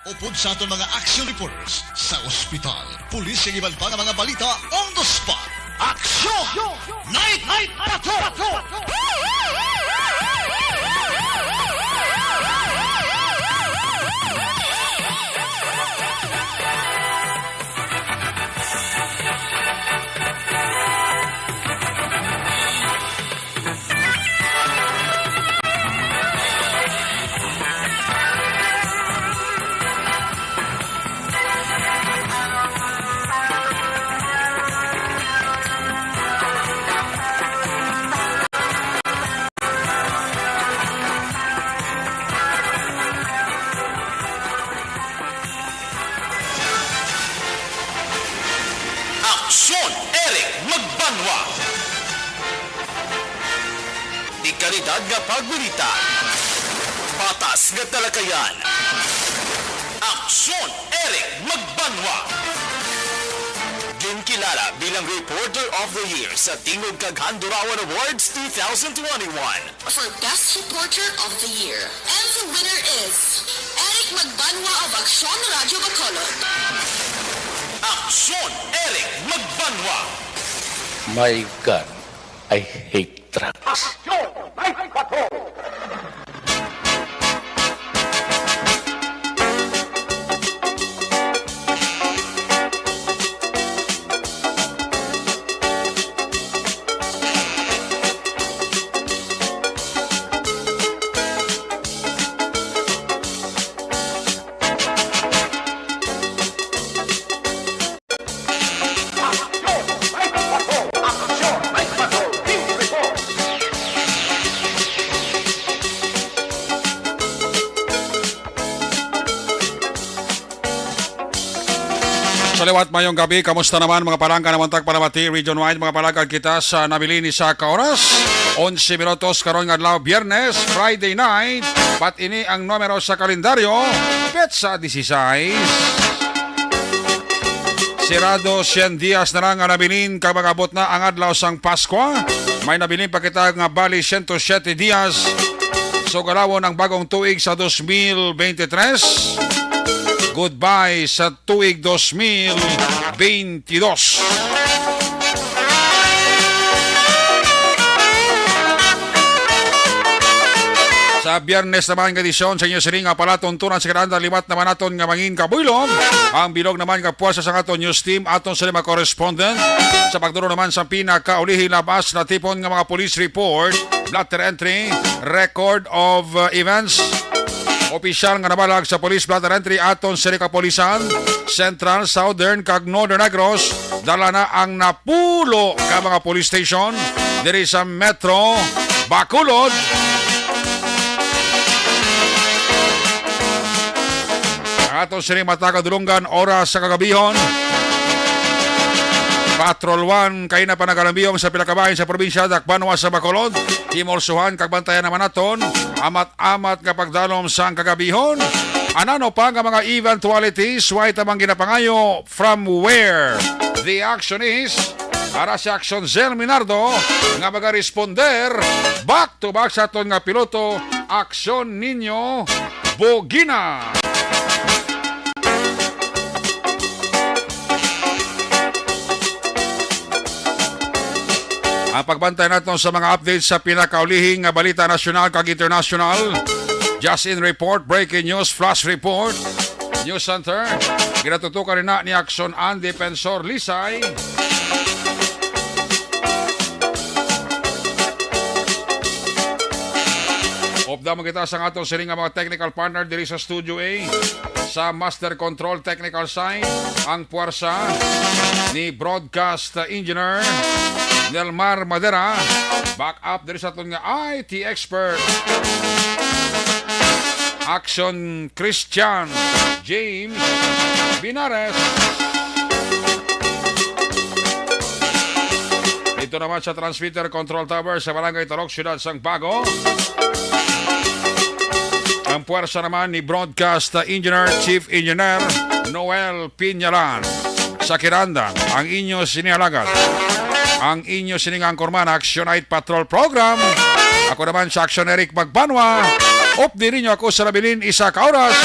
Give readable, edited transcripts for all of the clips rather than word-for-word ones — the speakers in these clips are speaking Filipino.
Upod sa aton mga action reporters sa ospital, pulis yung iban pa nga mga balita on the spot. Aksyon! Night Patrol! Aksyon Eric Magbanwa. Di kalidad nga pagbalita. Patas nga talakayan. Aksyon Eric Magbanwa. Ginkilala bilang Reporter of the Year sa Tingog kag Handurawan Awards 2021. For Best Reporter of the Year. And the winner is Eric Magbanwa of Aksyon Radio Bacolod. Aksyon Eric Magbanwa. My God, I hate trucks. Salawat mayong gabi, kamusta naman mga palangga naman tagpalamati region-wide mga palangga kita sa nabilin sa kaoras 11 minutos karon nga adlaw Biyernes, Friday night, pat ini ang numero sa kalendaryo petsa 16. Sirado 100 dias na lang nga nabilin kag magabot na ang adlaw sang Pasko. May nabilin pa kita nga bali 107 dias so galawon ang bagong tuig sa 2023. Goodbye sa tuig 2022. Sa Biyernes naman nga edisyon sa inyo siring nga pala tuntunan sa kananda limat naman naton nga mangin kabuylo. Ang bilog naman nga puwersa sa aton news team aton sa lima correspondent. Sa pagturo naman sa pinakaulihi labas na tipon nga mga police report, blatter entry, record of events. Opisyal nga nabalag sa police blatter entry aton sa kapolisan, Central, Southern kag Northern Negros, dala na ang napulo ka mga police station diri sa Metro Bacolod. Aton sa mataka-dulungan oras sa kagabihon. Patrol 1 kay na panagalambiyong sa pilakabahin sa probinsya Dakbanwa sa Bacolod. Himolsuhan kag bantayan naman naton amat-amat nga pagdalom sa kagabihon. Anano pa nga mga eventualities way tamang ginapangayo from where the action is. Para sa Action Zel Minardo nga maga-responder back to back sa aton nga piloto Action Ninyo Bogina. Ang pagbantay natin sa mga updates sa pinakaulihing nga balita nasyonal kag international. Just in report, breaking news, flash report, news center. Ginatutukan rin na ni Action and Defensor Lisay. Opda mo kita sa atong siring nga mga technical partner diri sa Studio A. Sa Master Control Technical Side, ang puwersa ni Broadcast Engineer Nelmar Madera. Back up diri sa aton nga IT expert Action Christian James Binares. Dito naman sa Transmitter Control Tower sa Barangay Tarok, Siyudad Sang Bago. Ang puwersa naman ni Broadcast Engineer Chief Engineer Noel Piñalan. Sa Kirandan, ang inyo sinialagan ang inyo siningang korman Action Night Patrol Program. Ako naman sa Action Eric Magbanwa. Updi rin nyo ako sa labilin isa ka oras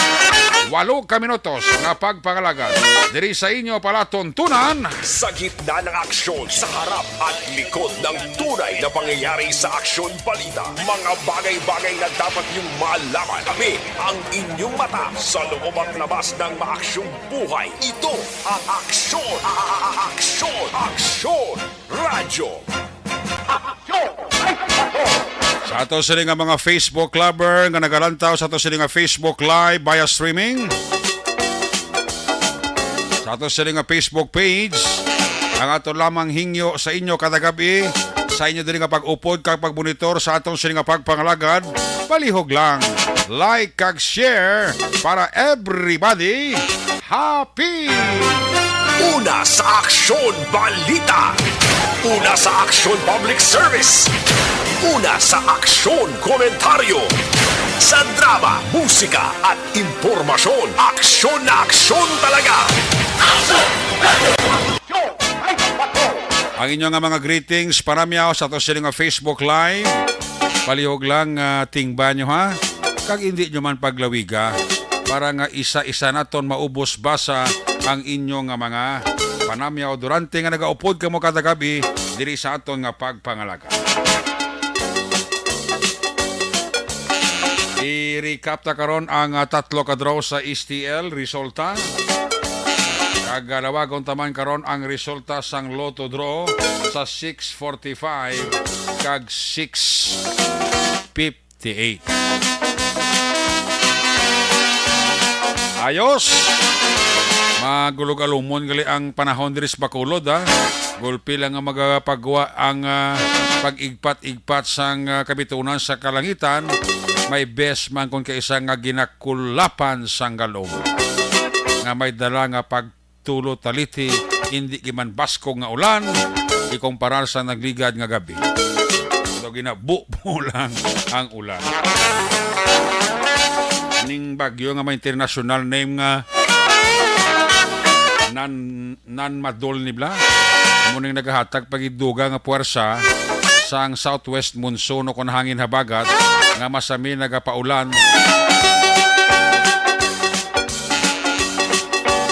8 ka minutos nga pagpangalagad. Diri sa inyo pala tuntunan. Sa gitna ng aksyon, sa harap at likod ng tunay na pangyayari sa aksyon balita. Mga bagay-bagay na dapat niyong malaman. Kami ang inyong mata sa loob at labas ng maaksyong buhay. Ito ang aksyon. Aksyon Radyo. Sa ato sila nga mga Facebook lover nga nagalantaw sa ato sila nga Facebook Live via streaming. Sa ato sila nga Facebook page, ang ato lamang hingyo sa inyo kada gabi, sa inyo din nga pag-upod kag pag-monitor sa atong sila nga pagpangalagad, palihog lang. Like kag share para everybody happy! Una sa aksyon balita. Una sa aksyon public service. Una sa aksyon komentaryo. Sa drama, musika at impormasyon. Aksyon na aksyon talaga. Ang inyo nga mga greetings paramyaw sa ato sila nga Facebook Live. Palihog lang tingba nyo ha. Kag hindi nyo man paglawiga. Para nga isa-isa naton maubos basa ang inyo nga mga panamyaw durante nga nagaupod kamo kada gabi diri sa aton nga pagpangalaga. I-recap ta karon ang tatlo ka draw sa STL resulta. Kagalawagon taman karon ang resulta sang Lotto draw sa 645 kag 658. Ayos! Magulog-alumon gali ang panahon diri sa Bacolod ha. Gulpi lang nga magapagawa ang pag-igpat-igpat sang kabitunan sa kalangitan. May best man kung kaisa nga ginakulapan sang galom. Nga may dala nga pagtulo taliti, hindi giman basko nga ulan, ikumparar sa nagligad nga gabi. So ginabubo lang ang ulan. Ning bagyo nga may international name nga nan-madol nibla. Muning nagahatag pagiduga nga puwersa sang southwest monsoon o kon hangin habagat nga masami nagapaulan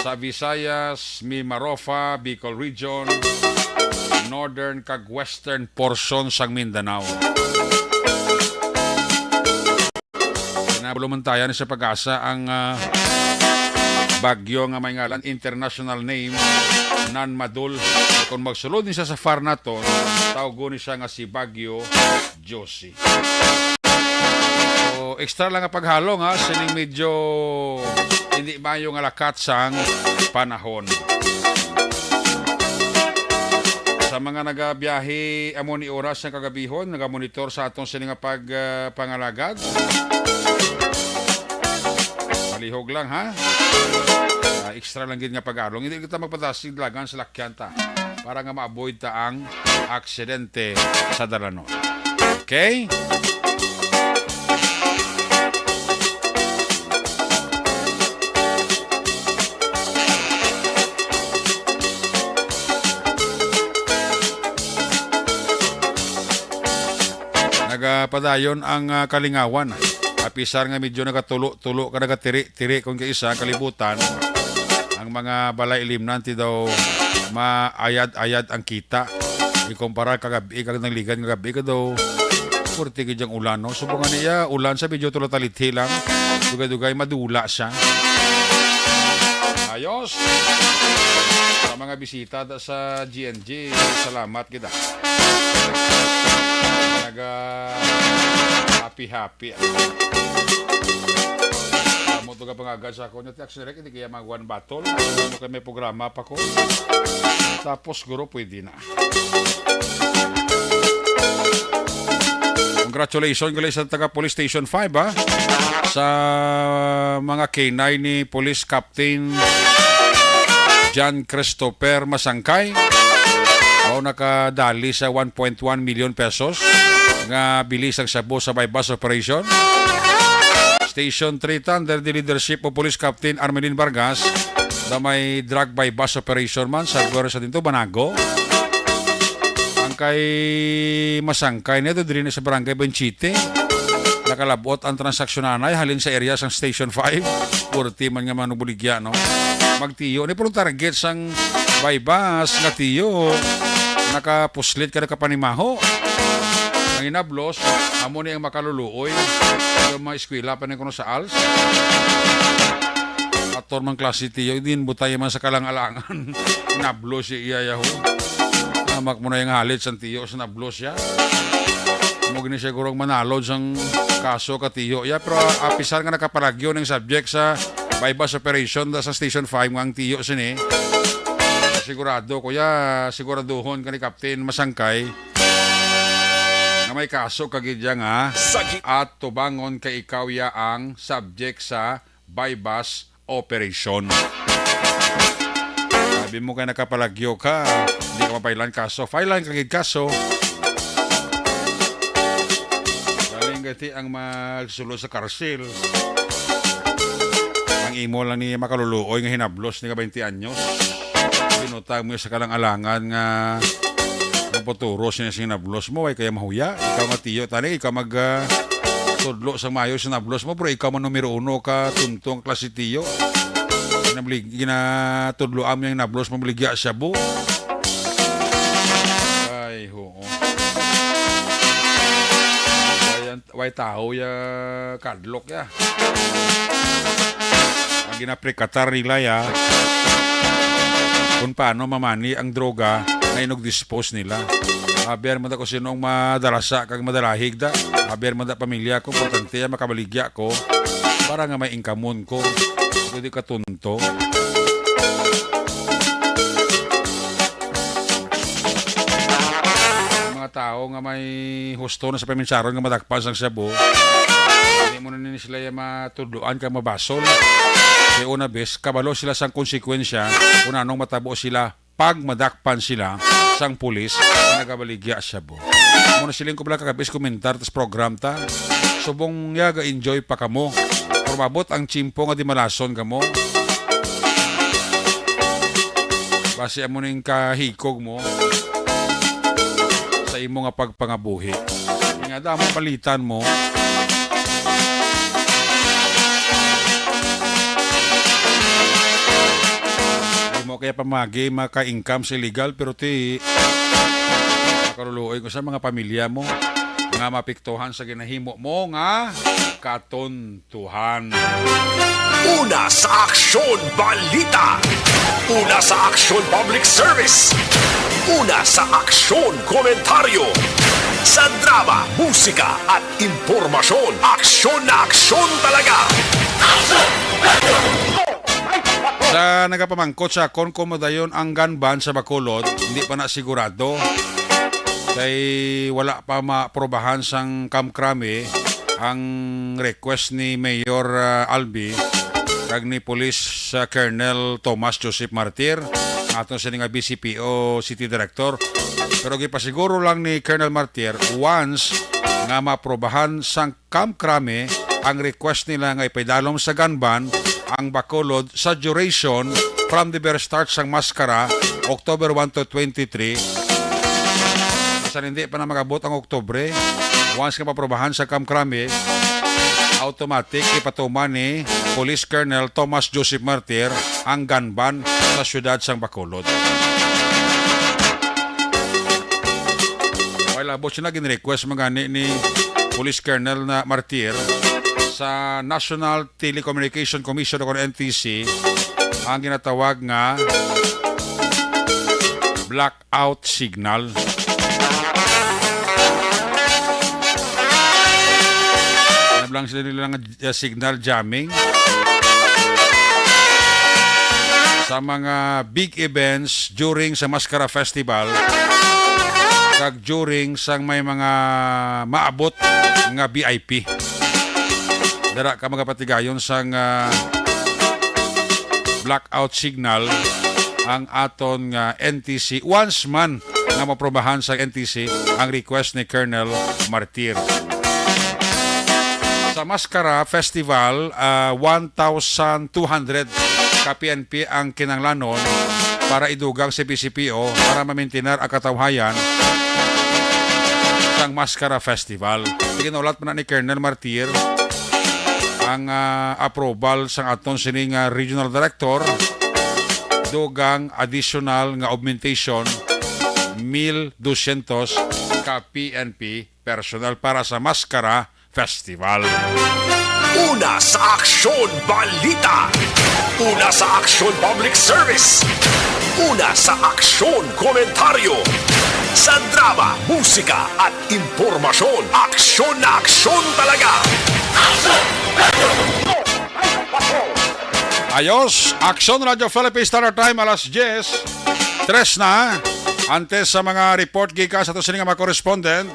sa Visayas, Mimaropa, Bicol Region, northern kag western portion sang Mindanao. Nabulumantayan sa pag-asa ang bagyo nga may ngalan international name Nan-Madol. Kung magsulod ni siya sa far naton, tawgo ni siya nga si Bagyo Josie. So extra lang nga paghalo nga sining medyo hindi mayo nga lakat sang panahon. Sa mga nagabiyahe amo ni oras ng kagabihon, nagamonitor sa atong sining nga pagpangalagad. Palihog lang ha. Extra lang gid nga pag-along. Hindi kita magpadasig lagan sa lakyan ta para nga ma-avoid ta ang aksidente sa dalanon. Okay? Nagapadayon ang kalingawan. Apisar nga medyo nagatulo-tulo ka nagatiri-tiri kung kaisa kalibutan. Ang mga balay ilimnan ti daw maayad-ayad ang kita. Ikumpara kagabi kag nang ligan kagabi ka daw purti gyang ulan no. Subungan niya ulan sa medyo tulo talithi lang. Dugay-dugay madula siya. Ayos. Sa mga bisita sa GNG, salamat kita. Happy. Ito ka pangagad sa ako. Nati aksinirek, hindi kaya mag-one battle. Ano kayo may programa pa ko. Tapos guro, pwede na. Congratulations guys sa taga Police Station 5 ha. Sa mga K9 ni Police Captain John Christopher Masangkay. O nakadali sa 1.1 million pesos nga bilis ang sabo sa bypass operation. Station 3 under the leadership of Police Captain Armelin Vargas na may drug by bus operation man sa Guerra sa Tinto, Banago. Ang kay Masangkay nito din sa Barangay Benchite. nakalabot ang transaksyonan ay halin sa area sang Station 5. Purti man nga manubuligya, no? Magtiyo. Ni puro target sang baybas nga tiyo. Nakapuslit ka na kapanimaho. Ang inablos, amo ni ang makaluluoy. Yung mga eskwela pa na kuno sa ALS. Ator mang klase tiyo, din butay man sa kalang-alangan. Inablos siya iyayaho. Namak mo na yung halit sa tiyo sa nablos siya. Mugin siya kurang manalo sang kaso ka tiyo. Ya, pero apisan nga nakapalagyo ng subject sa bypass operation sa Station 5 ng tiyo sini. Sigurado kuya, siguraduhon ka ni Captain Masangkay na may kaso kagidya nga at tubangon kay ikaw ya ang subject sa bypass operation. Sabi mo kay nakapalagyo ka, hindi ka mapailan kaso. Failan kagid kaso. Galing gati ang magsulo sa karsil. Ang imo lang ni makaluluoy nga hinablos ni ka 20 anyos. Binutang mo sa kalang-alangan nga magputuro siya sa hinablos mo ay kaya mahuya. Ikaw nga tiyo, tani, ikaw mag tudlo sa mayo sa hinablos mo, pero ikaw man numero 1 ka tuntong klase tiyo. Ginatudlo am yung hinablos mo, maligya siya bu. Ay, ho. Way tao ya kadlok ya. Ang ginaprikatar nila ya, kung paano mamani ang droga na inog-dispose nila. Aber man da ko sinong madarasa kag madarahig da. Aber man da pamilya ko, importante makabaligya ko para nga may inkamon ko. Pwede ka tunto. Mga tao nga may husto na sa paminsaron nga madakpan sang Cebu, hindi mo na nini sila yung matudluan ka mabasol. Kaya una bes, kabalo sila sang konsekwensya kung anong matabo sila pag madakpan sila sang pulis na nagabaligya siya bo. Muna siling ko pala kakabis komentar tas program ta. Subong yaga enjoy pa kamo. Formabot ang chimpo nga di malason kamo. Base mo ning kahikog mo sa imo nga pagpangabuhi. Nga damo palitan mo. Mo kaya pamagi maka-income sa illegal pero ti makaruluoy ko sa mga pamilya mo nga mapiktuhan sa ginahimo mo nga katuntuhan. Una sa Aksyon Balita. Una sa Aksyon Public Service. Una sa Aksyon Komentaryo. Sa drama, musika at impormasyon. Aksyon na aksyon talaga. Sa nagapamangkot sa kung dayon ang gun ban sa Bacolod, hindi pa na sigurado. Kay wala pa maaprobahan sang Kamkrame ang request ni Mayor Albi kag ni Police Colonel Tomas Joseph Martir aton sa nga BCPO City Director. Pero gipasiguro lang ni Colonel Martir once nga maaprobahan sang Kamkrame ang request nila nga ipaidalom sa gun ban ang Bacolod sa duration from the very start sang maskara October 1 to 23. Basta hindi pa na magabot ang Oktobre, once nga maprobahan sa Kamkrame, automatic ipatuman ni Police Colonel Tomas Joseph Martir ang gun ban sa syudad sang Bacolod. While abot siya na gin-request magani ni Police Colonel na Martir sa National Telecommunication Commission o NTC ang ginatawag nga blackout signal. Nablang sila nilang signal jamming sa mga big events during sa Mascara Festival kag during sang may mga maabot nga VIP. Dara ka magapatigayon sang blackout signal ang aton nga NTC once man nga maprobahan sa NTC ang request ni Colonel Martir. Sa Mascara Festival, 1,200 ka PNP ang kinanglanon para idugang sa BCPO para mamintinar ang katawhayan sang Mascara Festival. Ginulat man na ni Colonel Martir ang approval sang aton sining regional director dugang additional nga augmentation 1,200 ka PNP personnel para sa Mascara Festival. Una sa Aksyon Balita. Una sa Aksyon Public Service. Una sa Aksyon Komentaryo. Sa drama, musika at impormasyon. Aksyon na aksyon talaga. Ayos, Aksyon Radio Philippines Standard Time alas 10. 3 na. Antes sa mga report gikan sa ito sila nga mga correspondent.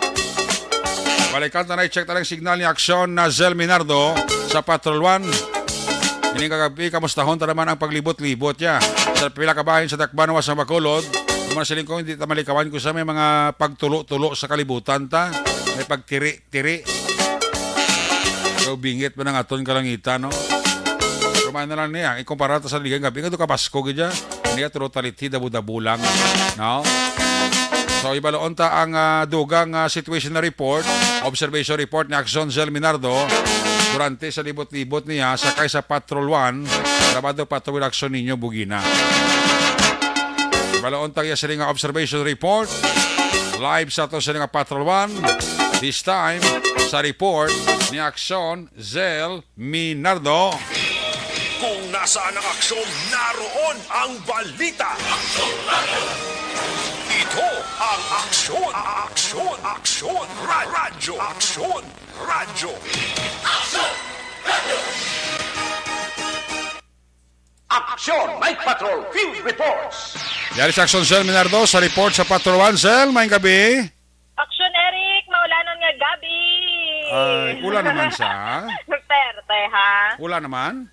Balikan na i-check talang signal ni Aksyon na Zel Minardo sa Patrol 1. Ining kagabi, kamustahon ta naman ang paglibot-libot niya. Sa pila kabahin sa Tacbanwa sa Bacolod, mga siling ko hindi ta malikawan ko sa may mga pagtulo-tulo sa kalibutan ta. May pagtiri-tiri. So, bingit ba ng aton kalangitan, no? Kumain na lang niya. Ikumpara ta sa ligang gabi. Nga ito kapasko gaya. Hindi ka totality, dabu-dabu lang. No? So, ibaloon ta ang dugang situation na report, observation report ni Aksyon Zel Minardo durante sa libot-libot niya sakay sa Patrol 1, Rabado Patrol Aksyon ninyo Bugina. Ibaloon ta sa nga observation report, live sa to sa nga Patrol 1, this time sa report ni Aksyon Zel Minardo. Kung nasaan ang aksyon, naroon ang balita. Ito ang aksyon, aksyon, aksyon, radyo, aksyon, radyo. Aksyon, Night Patrol, Field Reports. Yari sa Aksyon Zel Minardo sa report sa Patrol 1. Zel, maing gabi. Aksyon, Eric, maulanan nga gabi. Ay, ula naman sa. Perte, ha? Ula naman.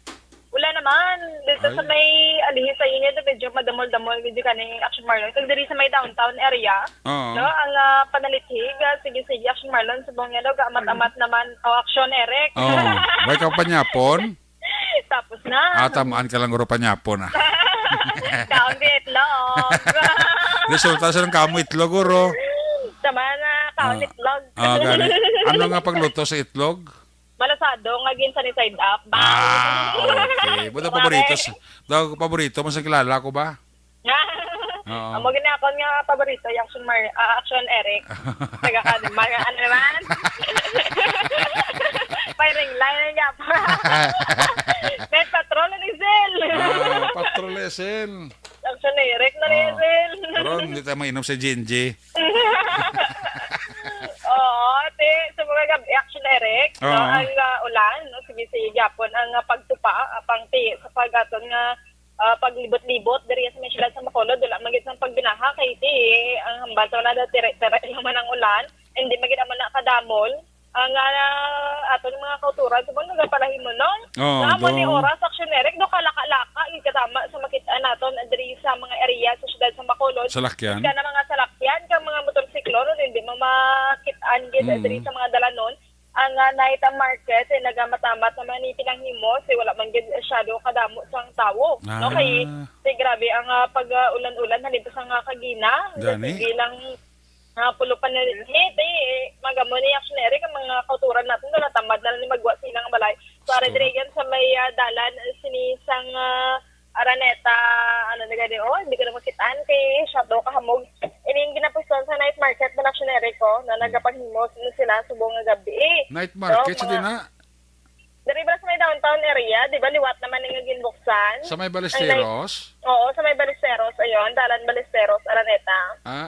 Ula naman. Dito Ay. sa may alihin sa inyo, medyo madamol-damol, medyo kaning Action Marlon. Kag diri sa may downtown area, Oo. no, ang panalithig, sige Action Marlon, sa buong yelo, amat-amat naman, Action, Eric. Oh, may ka panyapon. Tapos na. Tamaan ka lang uro panyapon, ah. Kaon di itlog. Resulta sa ng kamo itlog, uro. Tama na, kaon itlog. Gani. Ano nga pagluto sa itlog? Malasado, nga gin sa ni side up. Okay. Buta paborito. Daw paborito mo sa kilala ko ba? Oo. Ang mga ako nga paborito, yung Action Eric. Nagkakadima, ano naman? Firing line niya pa. Net Patrol ni Zel. Patrol SL. Action Eric na ni Zel. Pero hindi tayo mainom sa Genji. Oo, sa mga gabi, Action Eric, no, Oo. ang ulan, no, sige Japon, ang pagtupa, pangti, sa pagaton nga paglibot-libot, diri sa may sila sa Bacolod, wala magit ng pagbinaha, kay ang hambal na da tire-tire naman ang ulan, hindi magit naman nakadamol, ang aton mga kauturan, subang nagapalahin mo, no? Oo, Naamon ni do. oras, Action Eric, do kalaka-laka, ikatama sa makita naton, diri sa mga area sa siyudad sa Bacolod, Sa lakyan. ka na mga salakyan, ka mga motorsiklo, no, hindi mo makitaan diri sa mga dalanon, ang night market ay nagamatamat naman ni pinanghimo si wala man gid shadow kadamo sang tawo no kay grabe ang pag-ulan-ulan halipos ang kagina Gani? bilang pulo pa na magamo ni Action Eric ang mga kauturan natin na tamad na ni magwa silang balay so ara diregan sa may dalan sinisang Araneta, ano na gani, hindi ko na makitaan kay shadow kahamog. Ining ginapustuan sa night market na Action Eric ko, na nagapaghimos sila subong nga gabi. Night market sa din na. Dari ba sa may downtown area, di ba liwat naman nga ginbuksan? Sa may Ballesteros. Oo, sa may Ballesteros, ayun, dalan Ballesteros, Araneta.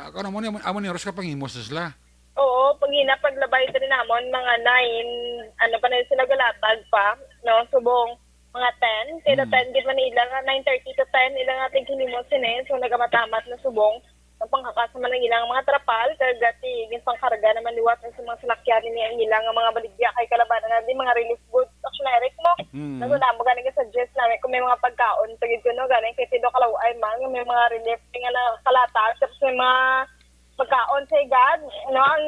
Ako naman amo ni Ros ka pangimos sila. Oo, paglabay ito rin namon, mga 9, ano pa na sila galatag pa, no, subong mga 10, kaya 10 gid man ilang 9:30 to 10 ilang ating hinimos sinin so nagamatamat na subong ang pangkakas naman ng ilang mga trapal kagati gin pangkarga naman liwat sa mga salakyan niya ilang mga baligya kay kalabanan na di mga relief goods Action Eric mo naguna mo ganing suggest namin kung may mga pagkaon tagid ko no ganing kay tido kalaw ay man may mga relief nga na kalata tapos may mga pagkaon sa God, no, ang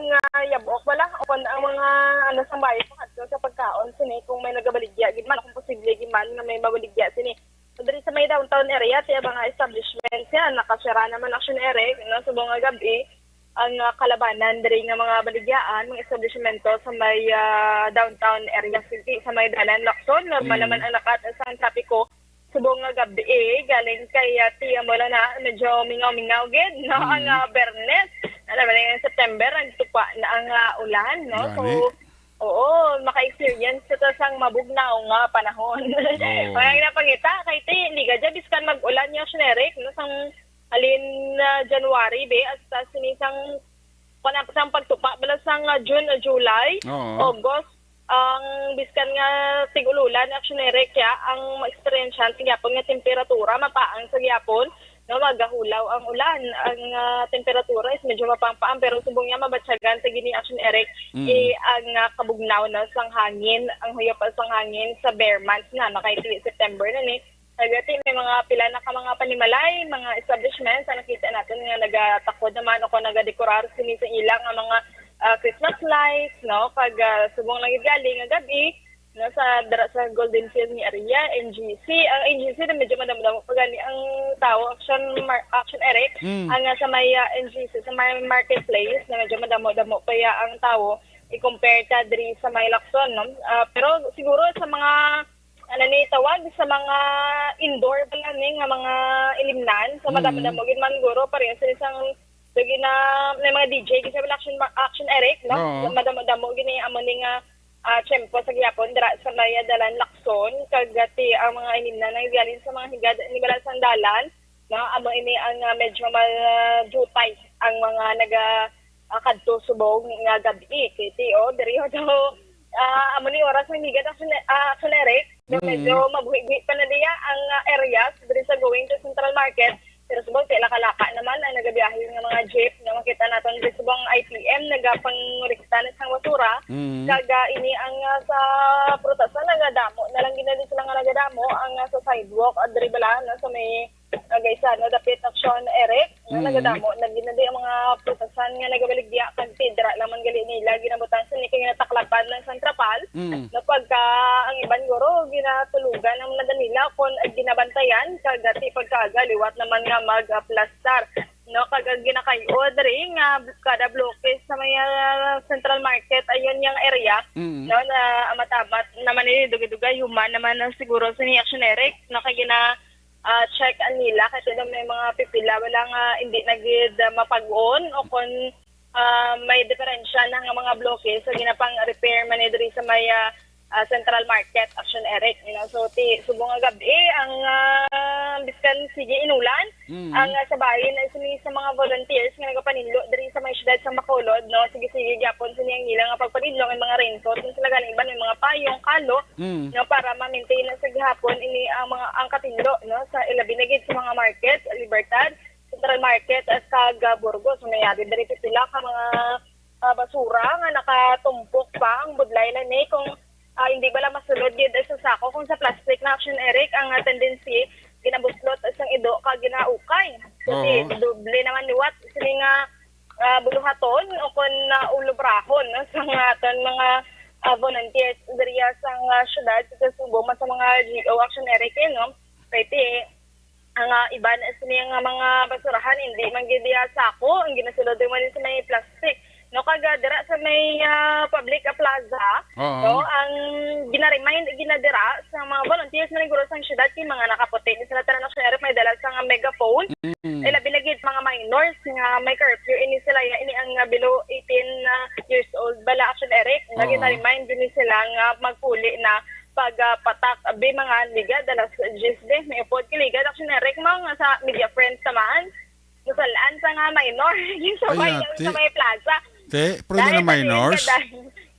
yabok wala o ang mga ano sa bayan sa pagkaon sini kung may nagabaligya gid man kung posible gid man nga may mabaligya sini. So diri sa may downtown area sa mga establishments yan nakasira naman Action Eric no subong nga gabi ang kalabanan diri nga mga baligyaan, mga establishmento sa may downtown area city sa may Dalan Lacson. Normal naman ang lakat sa trapiko subong nga gabi galing kay Tia Mola na medyo mingaw-mingaw gid no ang Bernes. Alam mo September nagtupa na ang ulan no. So oo, maka-experience ito sang mabugnaw nga panahon. Kaya napangita kay ti liga dyan biskan mag-ulan yung generic no sang alin January be hasta sinisang panapasang pagtupa bala sang June o July, August ang biskan nga tigululan actionary kaya ang ma-experience gyapon nga temperatura mapaang sa gyapon no magahulaw ang ulan ang temperatura is medyo mapampaan pero subong niya mabatsagan sa gini action Eric ang kabugnaw na sang hangin ang huyop sang hangin sa bare months na makaiti September na ni Nagati may mga pila na ka mga panimalay, mga establishments na nakita natin nga nagatakod naman ako nagadekorar sini sa ilang nga mga Christmas lights, no? Kag subong lang galing nga gabi, no? Sa Golden Field ni area, NGC. Ang NGC na medyo madamo pagani ang tao, Action Eric, ang sa may NGC, sa may marketplace, na medyo madamo pa ang tao, i-compare ta diri sa may Lacson, no? Pero siguro sa mga tawag sa mga indoor pala nga mga ilimnan so madamo gid man guro pareho sa isang lagi na may mga DJ kasi action Eric no madamo gini amo ni nga tempo sa gyapon dira sa may Dalan Lacson kagati ang mga ilimnan nga galing sa mga higad ni bala sandalan no amo ini ang medyo jutay ang mga naga kadto subong nga gabi kiti diri ho amo ni oras ng higad action Eric medyo mabuhi pa na diya ang areas diri sa going to Central Market pero subong laka-laka naman ang nagabiyahe ng mga jeep na makita natin diri subong IPM nagapangrekta sa basura kaga ini ang sa prutasan nagadamo na lang ginali sila nga nagadamo ang sa sidewalk at diri bala sa may gaysa no dapit action Eric nagadamo naginadi ang mga prutasan nga nagabaligya kag tidra lamang gali nila ginabutan sa ni kay nataklapan ng Santrapal na pagka ang iban guro ginatulugan ng mga nila kon ginabantayan kagati pagkaga liwat naman nga magplastar no kag ginakayo diri nga kada bloke sa may Central Market ayon yang area no na amatamat naman ni dugay-dugay human naman siguro sa ni Action Eric no kay gina check nila kasi may mga pipila wala nga hindi nagid mapag-on o kung may diferensya na nga mga bloke so ginapang repair man diri sa may Central Market Action Eric so subong nga gabi ang biskan sige inulan ang sa bahin sini sa mga volunteers nga nagapanidlo diri sa may syudad sa Bacolod no sige gyapon sini ang ilang nga pagpanidlo ng mga raincoat sila galing iban may mga payong kalo no para ma-maintain sa gihapon ini ang katinlo no sa ilabi na gid sa mga market Libertad Central Market at kag Burgos may ari diri pila ka mga basura nga nakatumpok pa ang budlay na ni kung hindi bala masulod gid sa sako kung sa plastic na Action Eric ang tendency ginabuslot sang ido ka ginaukay kasi doble naman liwat sini nga buluhaton o kon ulobrahon no, sa aton mga volunteers diri sa syudad sa Subo sa mga GO Action Eric no kay ang iban sini nga mga basurahan hindi man gid sako ang ginasulod man sa may plastic no kaga dira sa may public plaza no ang ginadira sa mga volunteers na naguro sa syudad kay mga nakaputi sila tanan na sheriff may dala sa megaphone labi na gid mga minors nga may curfew ini sila ini ang below 18 years old bala Action Eric nagina-remind din sila nga magpuli na pagpatak abi mga liga dala sa GSD may pod kiliga Action Eric mga sa media friends samahan nasalaan sa nga minor yung sa may plaza pero na minors?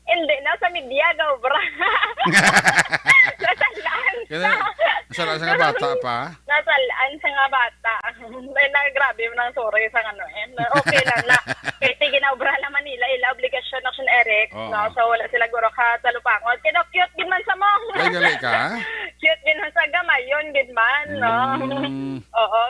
Hindi, nasa media daw, bra. Nasalaan. Nasalaan sa nga bata pa? Nasalaan sa nga bata. Grabe mo nang sorry sa ano okay lang na. Kasi ginaubra naman nila, obligasyon Action Eric. No? So wala sila guro ka sa lupangon. Kaya cute din man sa mo. Ay, gali ka? Cute din sa gamayon, din man. No? Oo,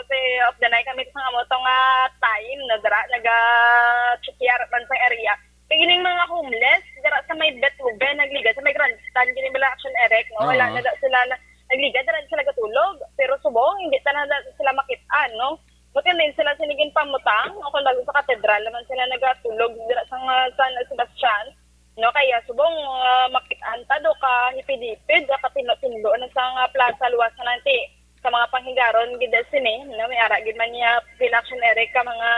of the night kami sa nga mo itong time na nag-checkiyar man sa area. Kaya gining mga homeless, dira sa may Betuga, nagliga sa may grandstand, gining bala Action Eric, no? Wala na sila nagliga, dira sila katulog, pero subong, hindi na sila makitaan, no? Buti din sila sinigin pamutang, o kung bago sa katedral, naman sila subong makitaan ta do ka hipid-hipid ka tindo na sa plaza luwas na nanti sa mga panghigaron gid sini no may ara gid man niya election area ka mga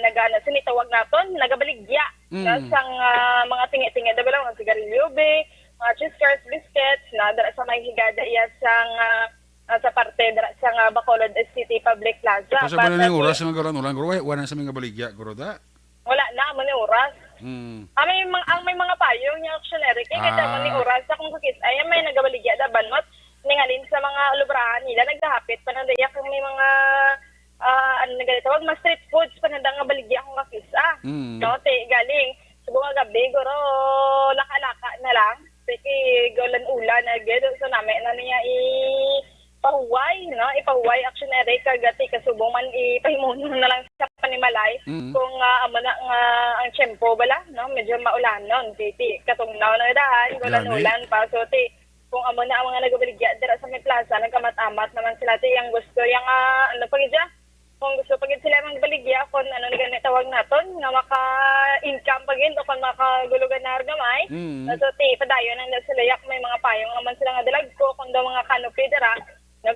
nagana sini tawag naton nagabaligya sa mga tingi-tingi da lang mga sigarilyo be mga cheese biscuits na dara sa may higada iya sa parte dara sa Bacolod City Public Plaza. Kasi ba na yung oras nga garon ulan guro wala sa mga baligya guro da. Wala na man yung oras. May mga payong yung actionary kay kita man ni oras sa kung sakit ay may nagabaligya da banot ningalin sa mga lubrahan nila naghahapit panandaya kung may mga ano nagatawag mas street foods pananda nga baligya akong kakisa. No te galing subong gabi guro laka-laka na lang kay golan ulan na gid so nami na niya ipahuway actionary kagati kasubong man ipahimuno na lang sa panimalay kung amo na nga ang tiyempo bala no medyo maulanon titi katungnaw na daan golan ulan pa so ti kung amo na ang mga nagabaligya dira sa may plaza nagkamat-amat naman sila ti ang gusto yang ano pagidya kung gusto pagid sila mang baligya kon ano ni tawag naton nga maka-income pagid o kon makagulugan na gamay so ti padayon ang sila yak may mga payong naman sila nga dalag ko kung daw mga canopy dira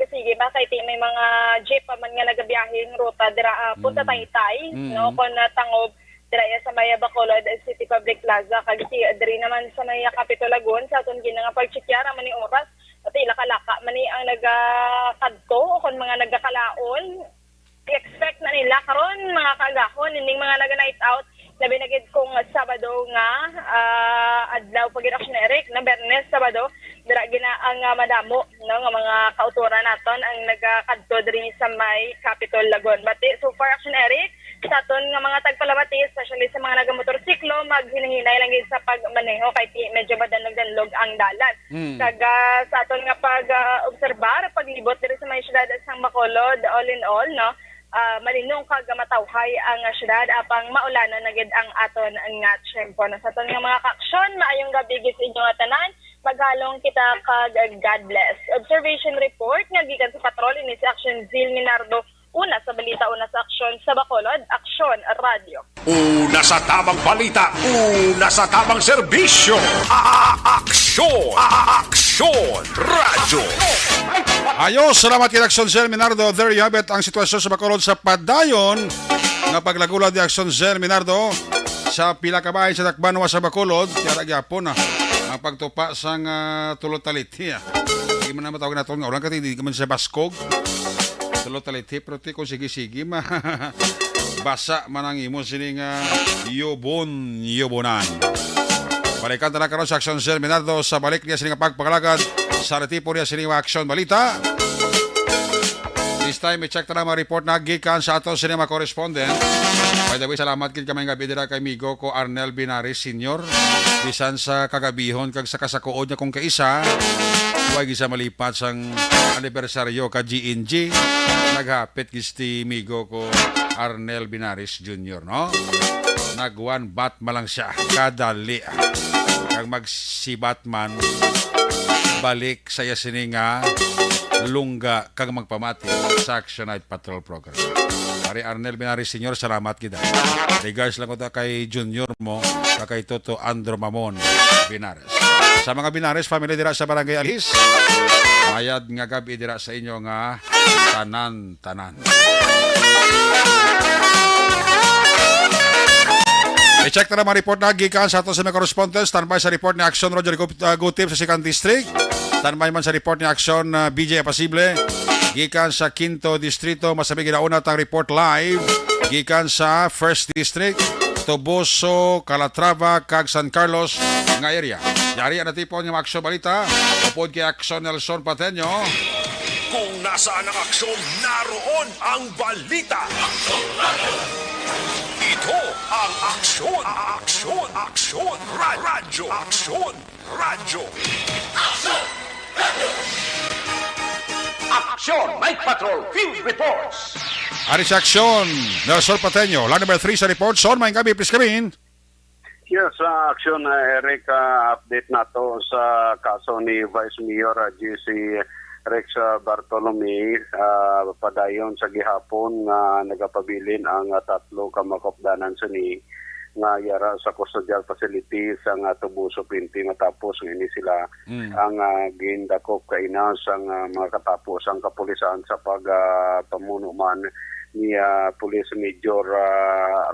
sige ba kay may mga jeep pa man nga nagabiyaheng ruta dira punta Taytay no kon tangob dira sa may Bacolod City Public Plaza kag diri naman sa may Capitolagon sa aton gina nga pagchekyara man ni oras at laka-laka man ni ang nagakadto kon mga nagakalaon i-expect na nila karon mga kagahon ining mga naga-night out labi na gid kung Sabado nga adlaw pagid action Eric na Bernes Sabado dira gina ang madamo no nga mga kauturan naton ang nagakadto diri sa may Capitol Lagon bati so far action Eric sa aton nga mga tagpalabati especially sa mga nagamotorsiklo maghinay lang gid sa pagmaneho kay medyo madanlog ang dalan kaga sa aton nga pag obserbar paglibot diri sa may syudad sang Bacolod all in all no malinong kag matawhay ang syudad apang maulanan na gid ang aton nga tiyempo na sa aton nga mga kaaksyon maayong gabi gid sa inyong tanan maghalong kita kag God bless observation report nga gikan sa patrol ini si Action Zil Minardo una sa balita una sa aksyon sa Bacolod Aksyon Radio Una sa tamang balita, una sa tamang serbisyo. Aksyon Radyo. Ayos, salamat kay Action Sir Minardo. There you have it, ang sitwasyon sa Bacolod sa padayon nga paglagulad ni Action Sir Minardo sa pila ka bahay sa Tacbanwa sa Bacolod. Kaya gyapon ang pagtupa sang tulot-taliti. Hindi man na matawag na ito nga. Ulang ka, hindi ka man sa Baskog. Tulot-taliti, pero kung sige-sige, basa man ang imo sining yobonan. Balikan na karon sa Action Sir Minardo sa balik niya sining pagpagalagad sa retipo niya sining Action Balita. This time, i-check na mga report na gikan sa ato sining mga correspondent. By the way, salamat kid kami nga bidira kay migo ko Arnel Binares Sr. Bisan sa kagabihon kag sa kasakuod niya kung kaisa. Huwag isa malipat sang anibersaryo ka GNG. Naghapit gisti migo ko Arnel Binares Jr. no? Nagwan Batman lang siya kadali. Kag si Batman balik saya sininga lungga kag magpamati sa Action Night Patrol Program. Pare Arnel Binares Sr. salamat kita. Regards lang ko kay Junior mo kay Toto Andro Mamon Binares. Sa mga Binares family dira sa Barangay Alis. Mayad nga gabi dira sa inyo nga tanan-tanan. I-check na naman report na gikan sa ato sa mga correspondents. Standby sa report ni Action Roger Gutip sa 2nd District. Standby man sa report ni Action BJ Apasible. Gikan sa 5th Distrito. Masabi ginauna tang report live. Gikan sa 1st District. Toboso, Calatrava, kag San Carlos nga area. Yari ang natipon ng Action Balita. Upod kay Action Nelson Pateño. Kung nasaan ang aksyon, naroon ang balita. Ito ang Aksyon Radyo. Aksyon Night Patrol Field Reports. Ari sa Action Nelson Pateño. Line number 3 sa report. Son, may gabi, please come in. Yes, Action Eric, update na to sa kaso ni Vice Mayor GC Rex Bartolome. Padayon sa gihapon nga nagapabilin ang tatlo ka makopdanan sini nga yara sa custodial facility sa nga Tubuso Pinti matapos ini sila ang gindakop kaina sa mga katapos ang kapulisan sa pagpamuno man ni Police Major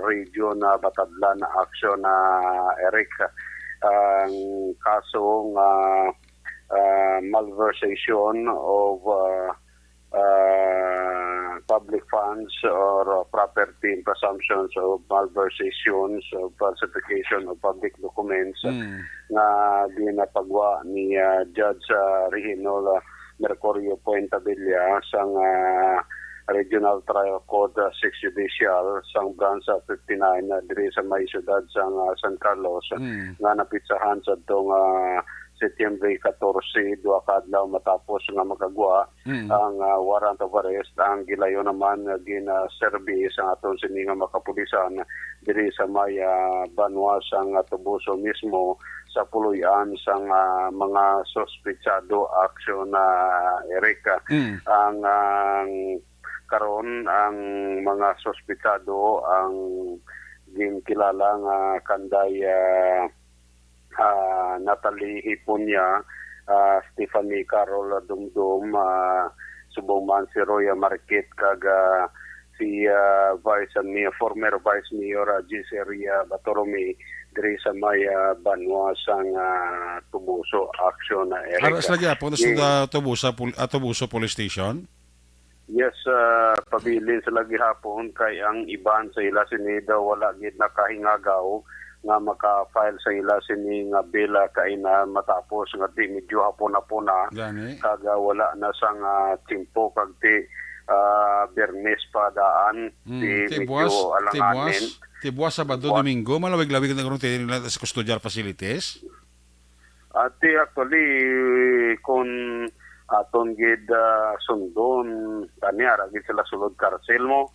Region Batadlan Action Eric ang kasong malversation of public funds or property and presumptions of malversations of falsification of public documents nga ginapagwa ni Judge Reginald Mercurio Puentavilla sang Regional Trial Code 6 Judicial sang Branch 59 diri sa may syudad sang San Carlos nga napitsahan sa tong September 14, 2 kadlaw matapos nga makagwa ang warrant of arrest. Ang gilayo naman gina-service ang aton sininga makapulisan diri sa may Banwa sang Tubuso mismo sa puluyan sang mga sospechado action Eric. Ang karon ang mga sospechado ang ginkilala nga kanday Natalie Hipunya, Stephanie Carol Dumdum, subong man si Roya Marquet kag si former Vice Mayor Giseria Batoromi diri sa may Banwa sang Tubuso Action Eric. Aras lagi po sa Tubuso Police Station? Yes, pabilin sa lagi hapon kay ang iban sa ila sinida wala gid nakahingagaw nga maka-file sa ila sini nga bila kaina matapos nga di medyo hapon-hapon kaga wala na sang timpo kag ti Bernes pa daan di medyo alanganin. Tibuas Sabado Domingo malawig-lawig na karon nila sa custodial facilities. Ati actually kung aton gid sundon kaniara gid sila sulod karsel mo.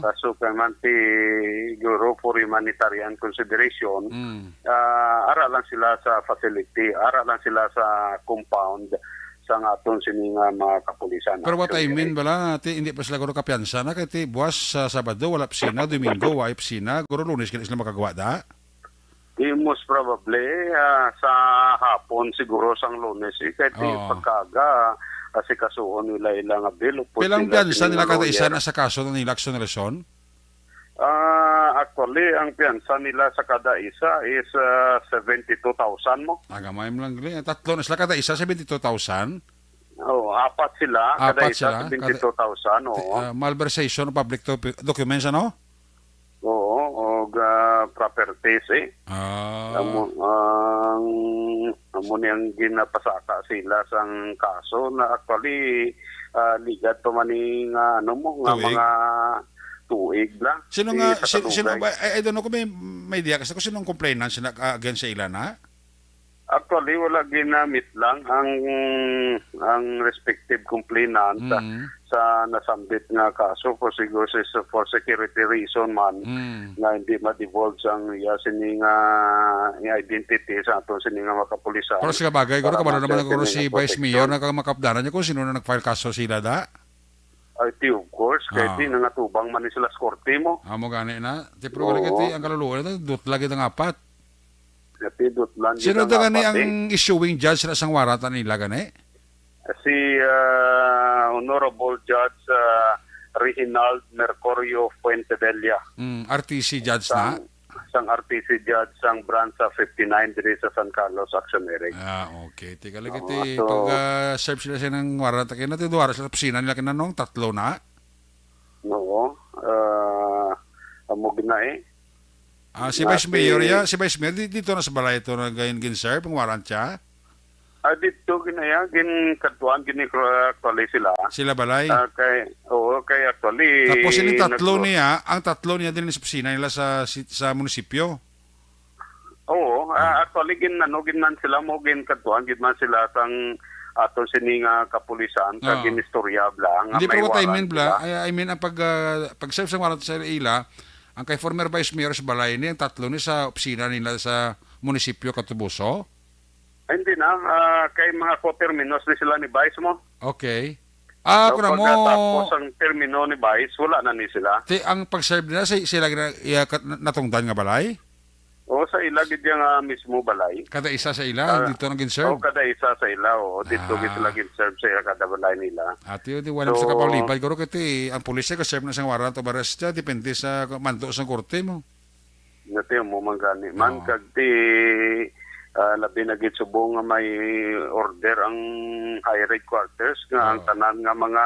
Kaso man ti Euro for Humanitarian Consideration ara lang sila sa facility, ara lang sila sa compound sa aton sininga mga kapulisan. Pero what I mean bala hindi pa sila guro kapiyansa na kay ti buwas sa Sabado wala pisina, Domingo wa pisina, guro Lunes kini sila makagawa da. Most probably sa hapon siguro sang Lunes kahit pagkaga kasi kasuon nila ilang bill. Pilang piyansa nila kada isa na sa kaso ng election election? Actually, ang piyansa nila sa kada isa is 72,000 mo. Gamay mo lang gali. Tatlo na sila kada isa 72,000? Apat sila. Kada isa 72,000. Malversation of public documents ano? Properties amo niyang ginapasaka sila sang kaso na actually ligat pa man nga mga tuig lang. Sino ba I don't know kung may idea kasi kung sinong complainant sila against sa ilan ha? Actually, wala ginamit lang ang respective complainant sa nasambit nga kaso for siguro for security reason man na hindi ma-divulge ang sining identity sa ato sining makapulisan. Pero sa bagay, guro kabalo naman guro si Vice Mayor na makapdanan niya kung sino na nag-file kaso sila da? Of course, kahit di nangatubang man sila sa korte mo. Amo gani na. Pero kati ang kaluluwa na dut lagi ng apat. Sino da gani ang issuing judge na sang warata nila gani? Si Honorable Judge Reginald Mercurio Puentavilla. RTC judge na? Sang RTC judge sang Branch 59 diri sa San Carlos Action Eric. Okay. Tika lagi pag serve sila siya ng warata kaya natin duwara sa pisina nila kinanong tatlo na? Amog na si Vice Mayor dito na sa balay ito na gayon gin-serve ang warrant siya? Dito ginaya ginkaduan actually sila. Sila balay? Kay actually. Tapos ang tatlo niya din sa opisina nila sa munisipyo. Actually ginan sila mo ginkaduan gidman sila sang ato sininga kapulisan sa ginistorya blang. Hindi pero what I mean ang pag-serve sa warrant sa ila, ang kay former Vice Mayor sa balay ni ang tatlo ni sa opisina nila sa munisipyo Tubuso. Hindi na. Kay mga co-terminos na sila ni Vice mo. Okay. Kung mo... Tapos ang termino ni Vice, wala na ni sila. Ang pag-serve nila, sila natungdan nga balay? O sa ila gid nga mismo balay. Kada isa sa ila, dito nang O gin-serve. kada isa sa ila o dito gid sila gin-serve sa ila kada balay nila. Ati di wala sa kapalibay guro kiti ang pulis ka serve na sang warrant of arrest siya, depende sa mando sa korte mo. Nati mo man gani man kag ti labi na gid subong nga may order ang high rate quarters nga ang tanan nga mga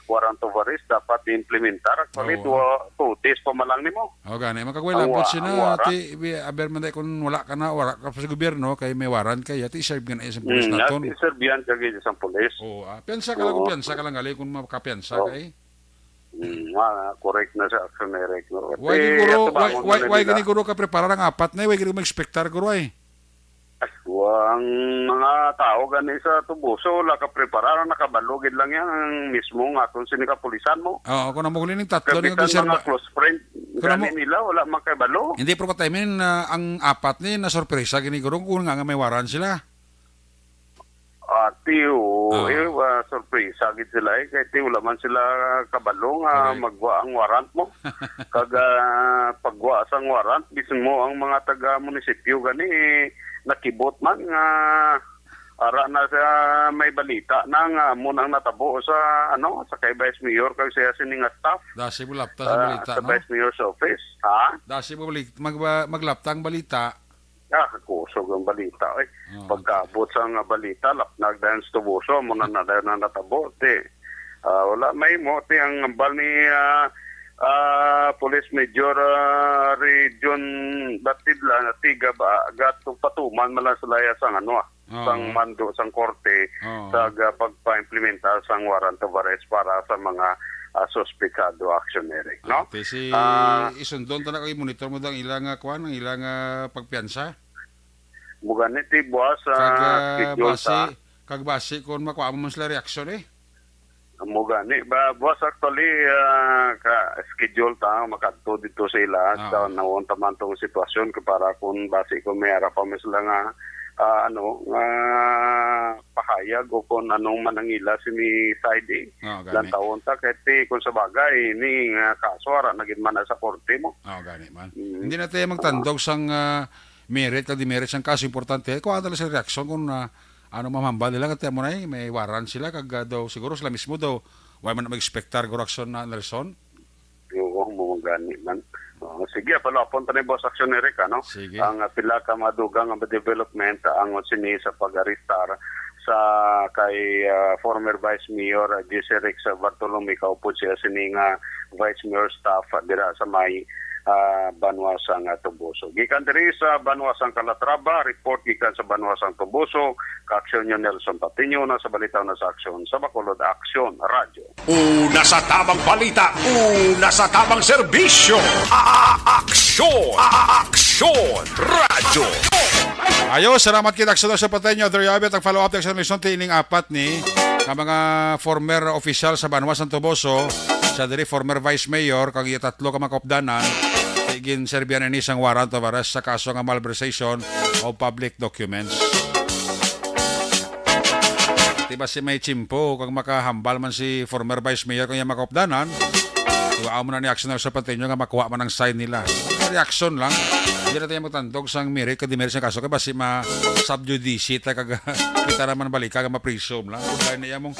warrant of arrest dapat implementar actually two days pa malang nimo. O gani makagwala po sina ti aber man kun wala ka na wala ka sa gobyerno kay may warrant kay ati serve nga sa pulis naton. Serbian kag sa pulis. O piyansa ka lang piyansa ka lang gali kun makapiyansa kay. Correct na sa action direct no. Why gani guro ka prepara ang apat na way gani mag-expectar guro ay. Ang mga tao gani sa Tubuso la ka prepara nakabalugid lang yan ang mismo nga aton sini kapulisan mo. Oo, kung namugulin ng tatlo Kapitan mga close friend gani nila wala makabalo. Hindi pero katamin ang apat ni na sorpresa gini guro kung nga may warrant sila. Surprise agad sila kaya wala man sila kabalo nga magwa ang warrant mo. Kaga pagwa sa warrant bisan mo ang mga taga munisipyo gani nakibot man nga ara na sa may balita na nga munang natabo sa sa kay Vice Mayor kag siya sining staff. Dasi mo lapta sa balita sa Vice Mayor's office, ha? Dasi mo maglapta ang balita. Kusog ang balita. Pagkaabot sa nga balita, lapnag dahil sa Tubuso, muna na dahil na natabo. Wala may mo. Ang ambal ni Police Major Region Batidla, tiga ba, gato patuman malang salaya sang sang mando, sang korte, sa pagpa-implementa sang warrant of arrest para sa mga suspekado actionary. No? Si isundon ta na kay monitor mo dang ilang kwan, ang ilang pagpiyansa. Mugani ti buwas kag base kon makuha mo sila reaksyon Mugani ba buwas actually ka schedule ta makadto dito sa ila sa nawon taman tong sitwasyon para kun base ko may ara pa sila nga pahayag o kung anong manangila sini side lan taon ta kay kung sa bagay ni kaso ara nagin man sa korte mo. Gani man. Hindi na tayo magtandog sang merit o demerit sang kaso importante kung ano sa reaksyon kung mamambal nila kaya mo na may warrant sila kag daw siguro sila mismo daw wala man mag-expectar go reaksyon na Nelson. Oo mo gani man. Sige, palapon tayo boss actionary ka, no? Sige. Ang pila ka madugang ang development ang sini sa pag-aristar sa kay former Vice Mayor Jesse Rex Bartolome kaupo siya sini nga Vice Mayor staff dira sa may Banwasang Tubuso. Gikan diri sa Banwasang Calatrava, report gikan sa Banwasang Tubuso, ka-aksyon nyo Nelson Patiño na sa balitaw na sa aksyon sa Bacolod Aksyon Radio. Una sa tamang balita, una sa tamang serbisyo, Aksyon! Aksyon Radio! Ayo, salamat kita sa Patiño. There you have it, ang follow-up sa Nelson tining apat ni mga former official sa Banwasang Tubuso, sa diri former Vice Mayor, kag tatlo ka makopdanan, igin serbian ni isang warrant of arrest sa kaso nga malversation of public documents. Diba si may chimpo kag makahambal man si former Vice Mayor kung yung makopdanan, iwaan mo na ni action sa Patiño nga makuha man ang sign nila. Reaction lang. Hindi na tayo magtandog sang merit kag demerit sa kaso kaya basi ma-subjudice ta kag kita naman balika kag ma-presume lang. Kung dahil na yan mong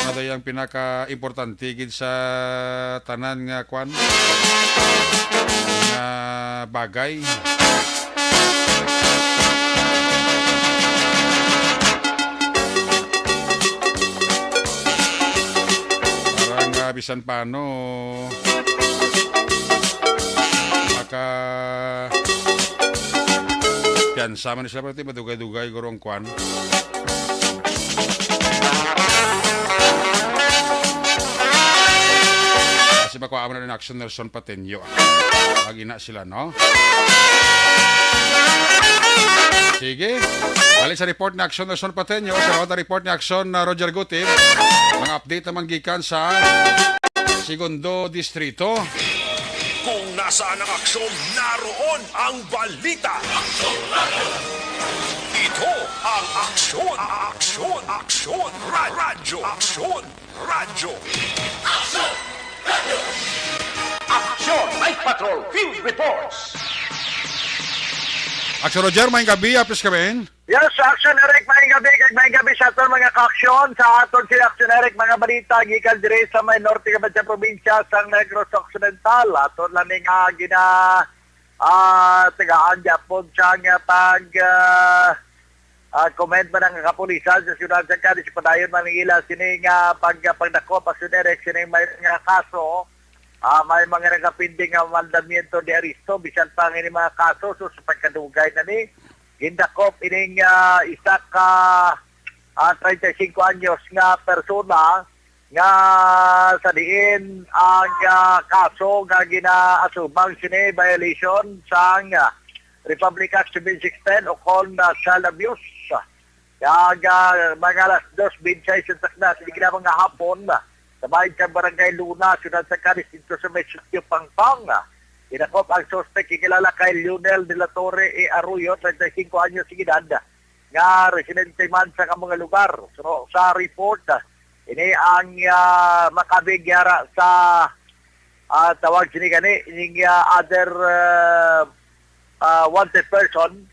ano yung pinaka-importante gid sa tanan nga kwan nga bagay. Parang bisan paano maka piyansa man sila pati madugay-dugay gurong kwan. Kasi makuha mo na rin action Nelson Patiño. Magina sila, no? Sige. Balik sa report na action Nelson Patiño. Sa mga report na action na Roger Gutib. Mga update naman gikan sa Segundo Distrito. Kung nasaan ang aksyon, naroon ang balita. Ito ang Aksyon! Aksyon! Aksyon! Radyo! Aksyon! Radyo! Aksyon! Action Night Patrol Field Reports. Action Roger, may gabi, apis kami. Yes, Action Eric, may gabi sa aton mga kaaksyon sa aton si Action Eric, mga balita gikan dire sa may norte ka sa probinsya sa Negros Occidental. Aton lang nga tagaan Japon sa nga comment man ang kapulisan sa siyudad sa Cadiz padayon Manila sini nga pagdako Action Eric sini may nga kaso. May mga nagapinding nga mandamiento de Aristo bisan pa nga mga kaso so sa pagkadugay na ni gindakop ining isa ka 35 anyos nga persona nga sa diin ang kaso nga ginaasubang sini violation sa Republic Act 7610 o kon child abuse. Kaya mga alas 2:26 sa takna sa ginawang nga hapon sa bayan sa Barangay Luna, Siyudad sa Cadiz, dito sa may sitio Pangpang. Inakop ang suspect, ikilala kay Lionel de la Torre e Arroyo, 35 anyos sa edad, nga residente man sa mga lugar. So, sa report, ini ang makabigyara sa tawag sinigani, ini other wanted person,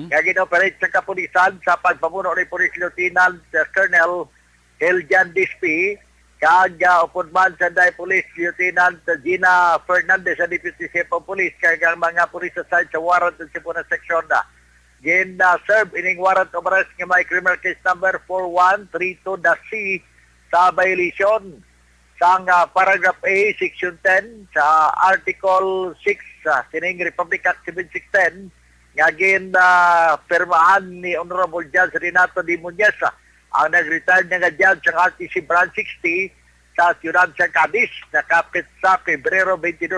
nga ginoperate sa kapulisan sa pagpamuno ni Police Lieutenant Colonel Eljan Dispi, kaya upod man sa Police Lieutenant Gina Fernandez sa Deputy Chief of Police kaya mga pulis assigned sa warrant sa Sipuna Section na serve ining warrant of arrest nga may criminal case number 4132-C sa violation sa paragraph A, section 10 sa article 6 sining Republic Act 7610 nga permahan ni Honorable Judge Renato D. Muñez ang nag-retire nga judge ng RTC Branch 60 sa Siyudad sa Cadiz nakapit sa Pebrero 22,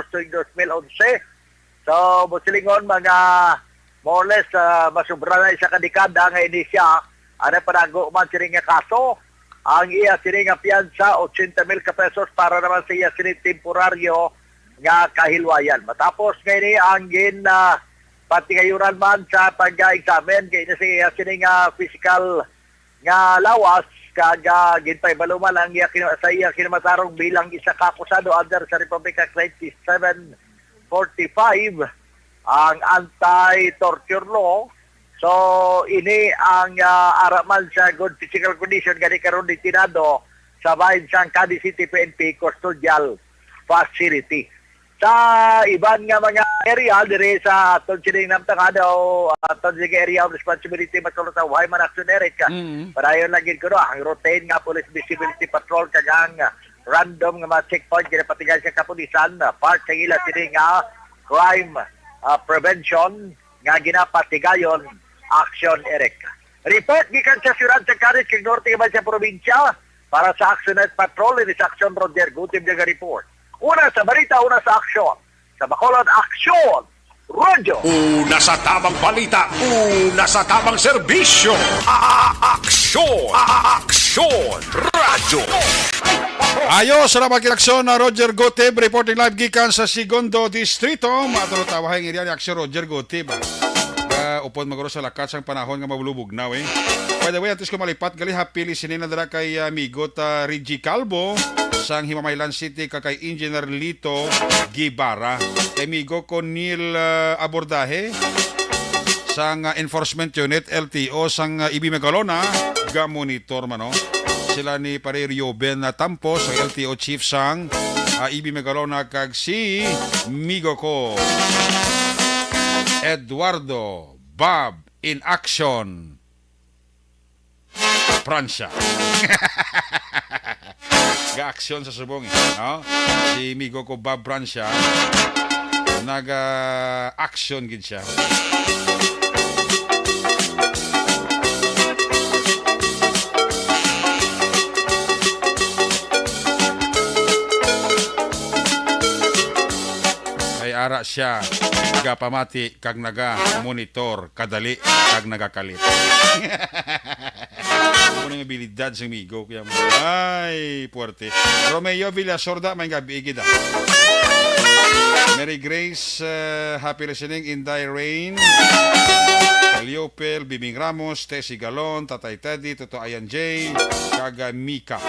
2011. So, musilingon mga more or less masubra na isa kadekada nga ini siya ano panago man sining nga kaso. Ang iya sining nga piyansa 80,000 pesos para naman sa iya sining temporaryo nga kahilwayan. Matapos ngayon ang patingayuran man sa pag-examine kaya sa iya sining physical nga lawas kaga ginpay baluman ang sa iya kinamatarong bilang isa ka akusado under sa Republic Act 9745 ang anti-torture law. So ini ang araman sa good physical condition gani karon ditinado sa bahin sang Cadiz City PNP Custodial Facility. Sa iban nga mga area dire sa aton sining namtangada o aton sining area of responsibility matulog sa Wyman Action Eric padayon lagi ko ang routine nga police visibility patrol kagang random nga mga checkpoint gina patigay sa kapulisan part sa ila sining crime prevention nga ginapatigayon Action Eric. Report gikan sa Siyudad sa Cadiz kag norte man sa probinsya para sa Action Night Patrol ini sa Action Roger Gutim nga report. Una sa balita, una sa aksyon. Sa Bacolod, aksyon! Radyo! Una sa tamang balita, una sa tamang serbisyo. Aksyon! Aksyon! Radyo! Ayos, salamat kinaksyon na Roger Gotib, reporting live gikan sa Segundo Distrito. Matulog tawahin nga ni aksyon Roger Gotib. Upod maguro sa lakat sang panahon nga mabulubog na By the way, atis ko malipat, gali hapili sinina dala kay amigo ta Reggie Calvo sang Himamaylan City kay Engineer Lito Gibara. Kay amigo ko Neil Abordahe sang Enforcement Unit LTO sang Ibi Megalona ga monitor mano. Sila ni Parerio Ben Tampo sang LTO Chief sang Ibi Megalona kag si migo ko Eduardo Bob in action Pransya. Ga-aksyon sa subong no? Si migo ko Bob Pransya naga-action gid siya. Ay ara siya nagapamati kag naga-monitor kadali kag nagakalit. Ano nga abilidad sa migo kaya mo. Ay, puwerte. Romeo Villasorda, may gabi kita. Mary Grace, happy listening in thy rain. Caliopel, Bibing Ramos, Tessie Galon, Tatay Teddy, Toto Ayan J, kaga Mika.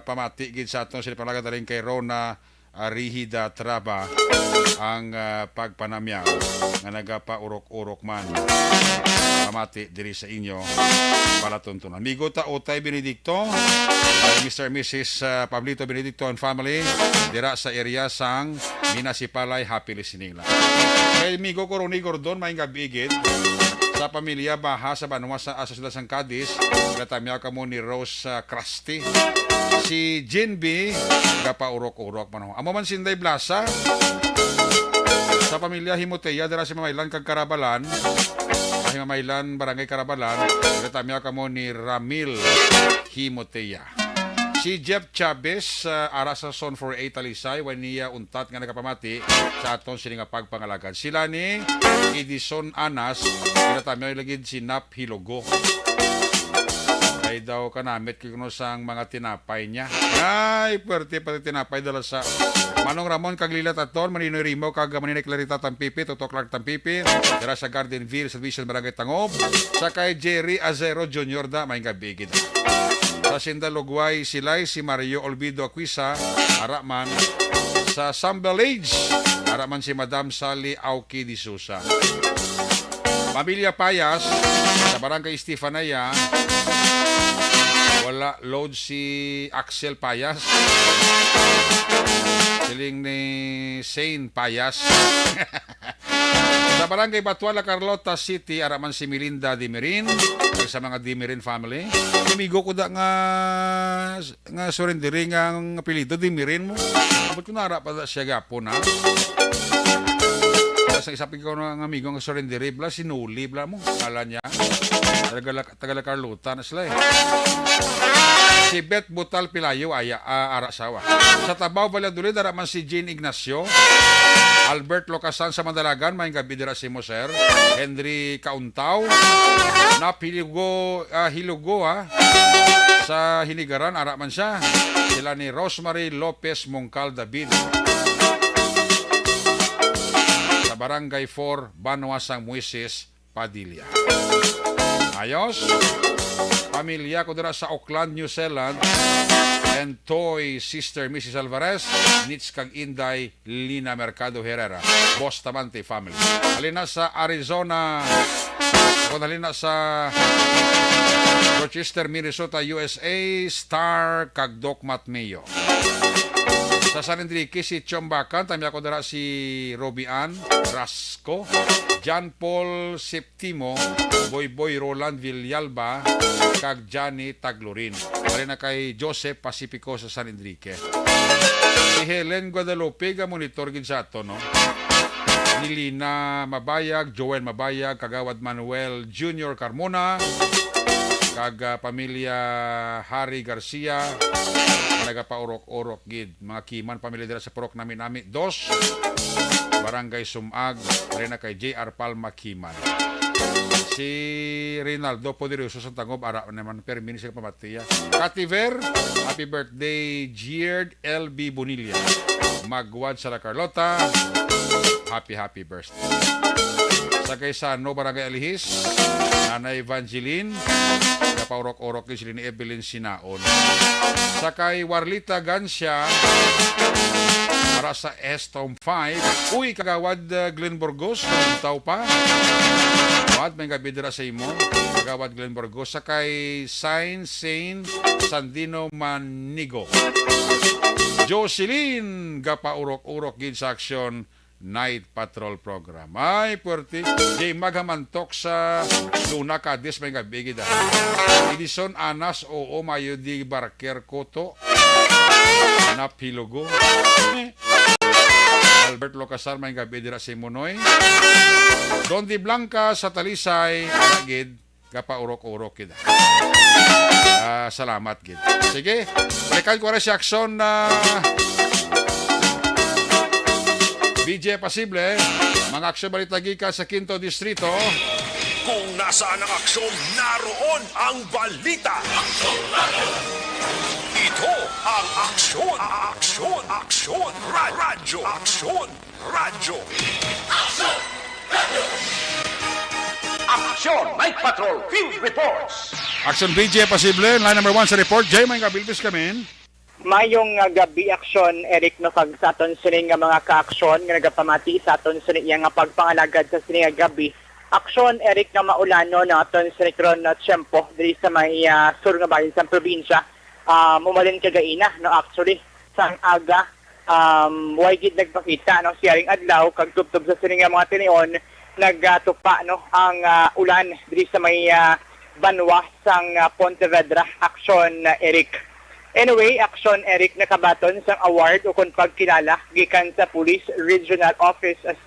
Pamati gid sa aton sila palaga daling kay Rona Arihida Traba ang pagpanamyaw nga nagapaurok-urok man pamati diri sa inyo palatuntunan. Migo ta Otay Benedicto, Mr. and Mrs. Pablito Benedicto and family dira sa area sang Minasipalay. Happy listening lang. Kay migo ko Ronnie Gordon may gabigid sa pamilya Baha sa Banwa sa sila sang Cadiz. Gatamyaw ka mo ni Rose Krusty. Si Jin B gapaurok-urok man. Amo man Sinday Blasa sa pamilya Himoteya dira sa Mamaylan kag Karabalan. Mamaylan Barangay Karabalan. Gatamyaw ka mo ni Ramil Himoteya. Si Jeff Chavez ara sa Son 48 Talisay when niya untat nga nagapamati sa aton sila nga pagpangalagan. Sila ni Edison Anas, gatamyaw lagid si Nap Hilogo. Ay daw kanamit kung sang mga tinapay niya. Ay, puwerte pati tinapay dala sa Manong Ramon kag Lilat aton, Maninoy Rimo kag Maninay Clarita Tampipi, Toto Clark Tampipi, dira sa Gardenville, Servicial Barangay Tangob, sa kay Jerry Azero Jr. da, may gabigid. Sa Sindalugway, Silay, si Mario Olvido Aquisa, Araman, sa Sambal Age, Araman si Madam Sally Auki Di Sousa. Pamilya Payas, sa Barangay Estefanaya, wala load si Axel Payas. Siling ni Shane Payas. Sa Barangay Batuala, Carlota City, araman si Melinda Dimirin. Sa mga Dimirin family. Amigo ko da nga surrendering ang apelido Dimirin mo. Ba't ko nara pa siya gapon ha? Sa isapin ko ng amigo nga surrendering, bla sinuli bla mo. Kala niya. Tagala Carlota na sila eh. Si Beth Butal Pilayo ay arasawa. Sa Tabaw Valladolid, araman si Jean Ignacio. Albert Locasan sa Mandalagan, may gabi dira si Moser. Henry Kauntaw. Hilugo sa Hinigaran, araman siya. Sila ni Rosemary Lopez Mongcal David. Sa Barangay 4, Banwasang Muises, Padilla. Ayos. Pamilya ko dira sa Auckland, New Zealand. And Toy Sister Mrs. Alvarez, Nits kag Inday Lina Mercado Herrera, Bustamante family. Halina sa Arizona, kung halina sa Rochester, Minnesota, USA, Star kag Doc Matmeo. Sa San Enrique, si Chombakan, tamya ko dira si Robian Rasco, John Paul Septimo, Boy Roland Villalba, kag Johnny Taglorin. Pare na kay Joseph Pacifico sa San Enrique. Si Helen Guadalupe, monitor gid sa ato, no? Ni Lina Mabayag, Joel Mabayag, Kagawad Manuel Jr. Carmona, kag pamilya Harry Garcia, nagapaurok-urok gid. Mga Kiman, pamilya dira sa Purok Nami-Nami 2, Barangay Sumag, pare na kay J.R. Palma Kiman. Si Rinaldo Poderoso sa Tangob, ara naman permini siya pamatiya. Kativer, happy birthday, Giard L.B. Bonilla. Magwad sa La Carlota, happy birthday. Sa Kaysano, Barangay Alihis, Nanay Evangeline, kapaurok-urok din sila ni Evelyn Sinaon. Sa kay Warlita Gansya, para sa S-Tom 5, uy, kagawad Glenn Burgos, tao pa. Wad, may gabidra sa imo, kagawad Glenn Burgos. Sa kay Saint Sandino Manigo. Jocelyn, kapaurok-urok gid sa aksyon Night Patrol Program. Ay, puwerte. Jay maghamantok sa Luna Cadiz, may gabigid. Edison Anas, oo, mayo di Barker Koto. Napilogo. Albert Locasar, may gabi dira si Munoy. Don Di Blanca sa Talisay, gid, kapaurok-urok gid. Salamat gid. Sige, balikan ko rin si aksyon na BJ Pasible, mga aksyon balita gikan sa 5th Distrito. Kung nasaan ang aksyon, naroon ang balita. Ito ang aksyon, radyo. Aksyon, Night Patrol, Field Reports. Aksyon BJ Pasible, line number 1 sa report. Jay, may kabilbis kami. Mayong gabi aksyon, Eric, no, kag sa aton sining nga mga ka-aksyon nga nagapamati sa aton sining nga pagpangalagad sa sining nga gabi. Aksyon, Eric, nga maulano na aton sining karon na tiyempo diri sa may sur nga bahin sa probinsya. Mumalin kagaina, no, actually, sa aga, way gid nagpakita, no, siyaring adlaw, kag tubtob sa sining nga mga tinion, nagtupa, no, ang ulan diri sa may Banwa sang Pontevedra. Aksyon, Eric. Anyway, aksyon, Eric, nakabaton sa award o kung pagkilala gikan sa Police Regional Office 6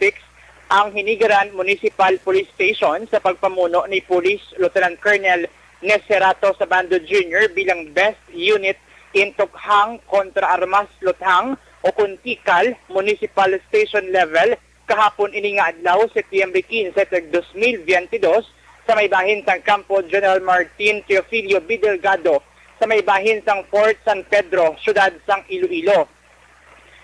ang Hinigaran Municipal Police Station sa pagpamuno ni Police Lieutenant Colonel Neserato Sabando Jr. bilang Best Unit in Tukhang Kontra Armas Luthang o Kuntikal Municipal Station Level kahapon ini nga adlaw Setyembre 15, 2022 sa may bahin sang Campo General Martin Teofilio B. Delgado sa may bahin sang Fort San Pedro, syudad sang Iloilo.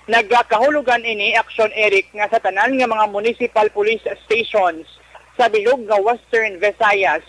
Nagkahulugan ini aksyon, Eric, nga sa tanan nga mga municipal police stations sa bilog nga Western Visayas,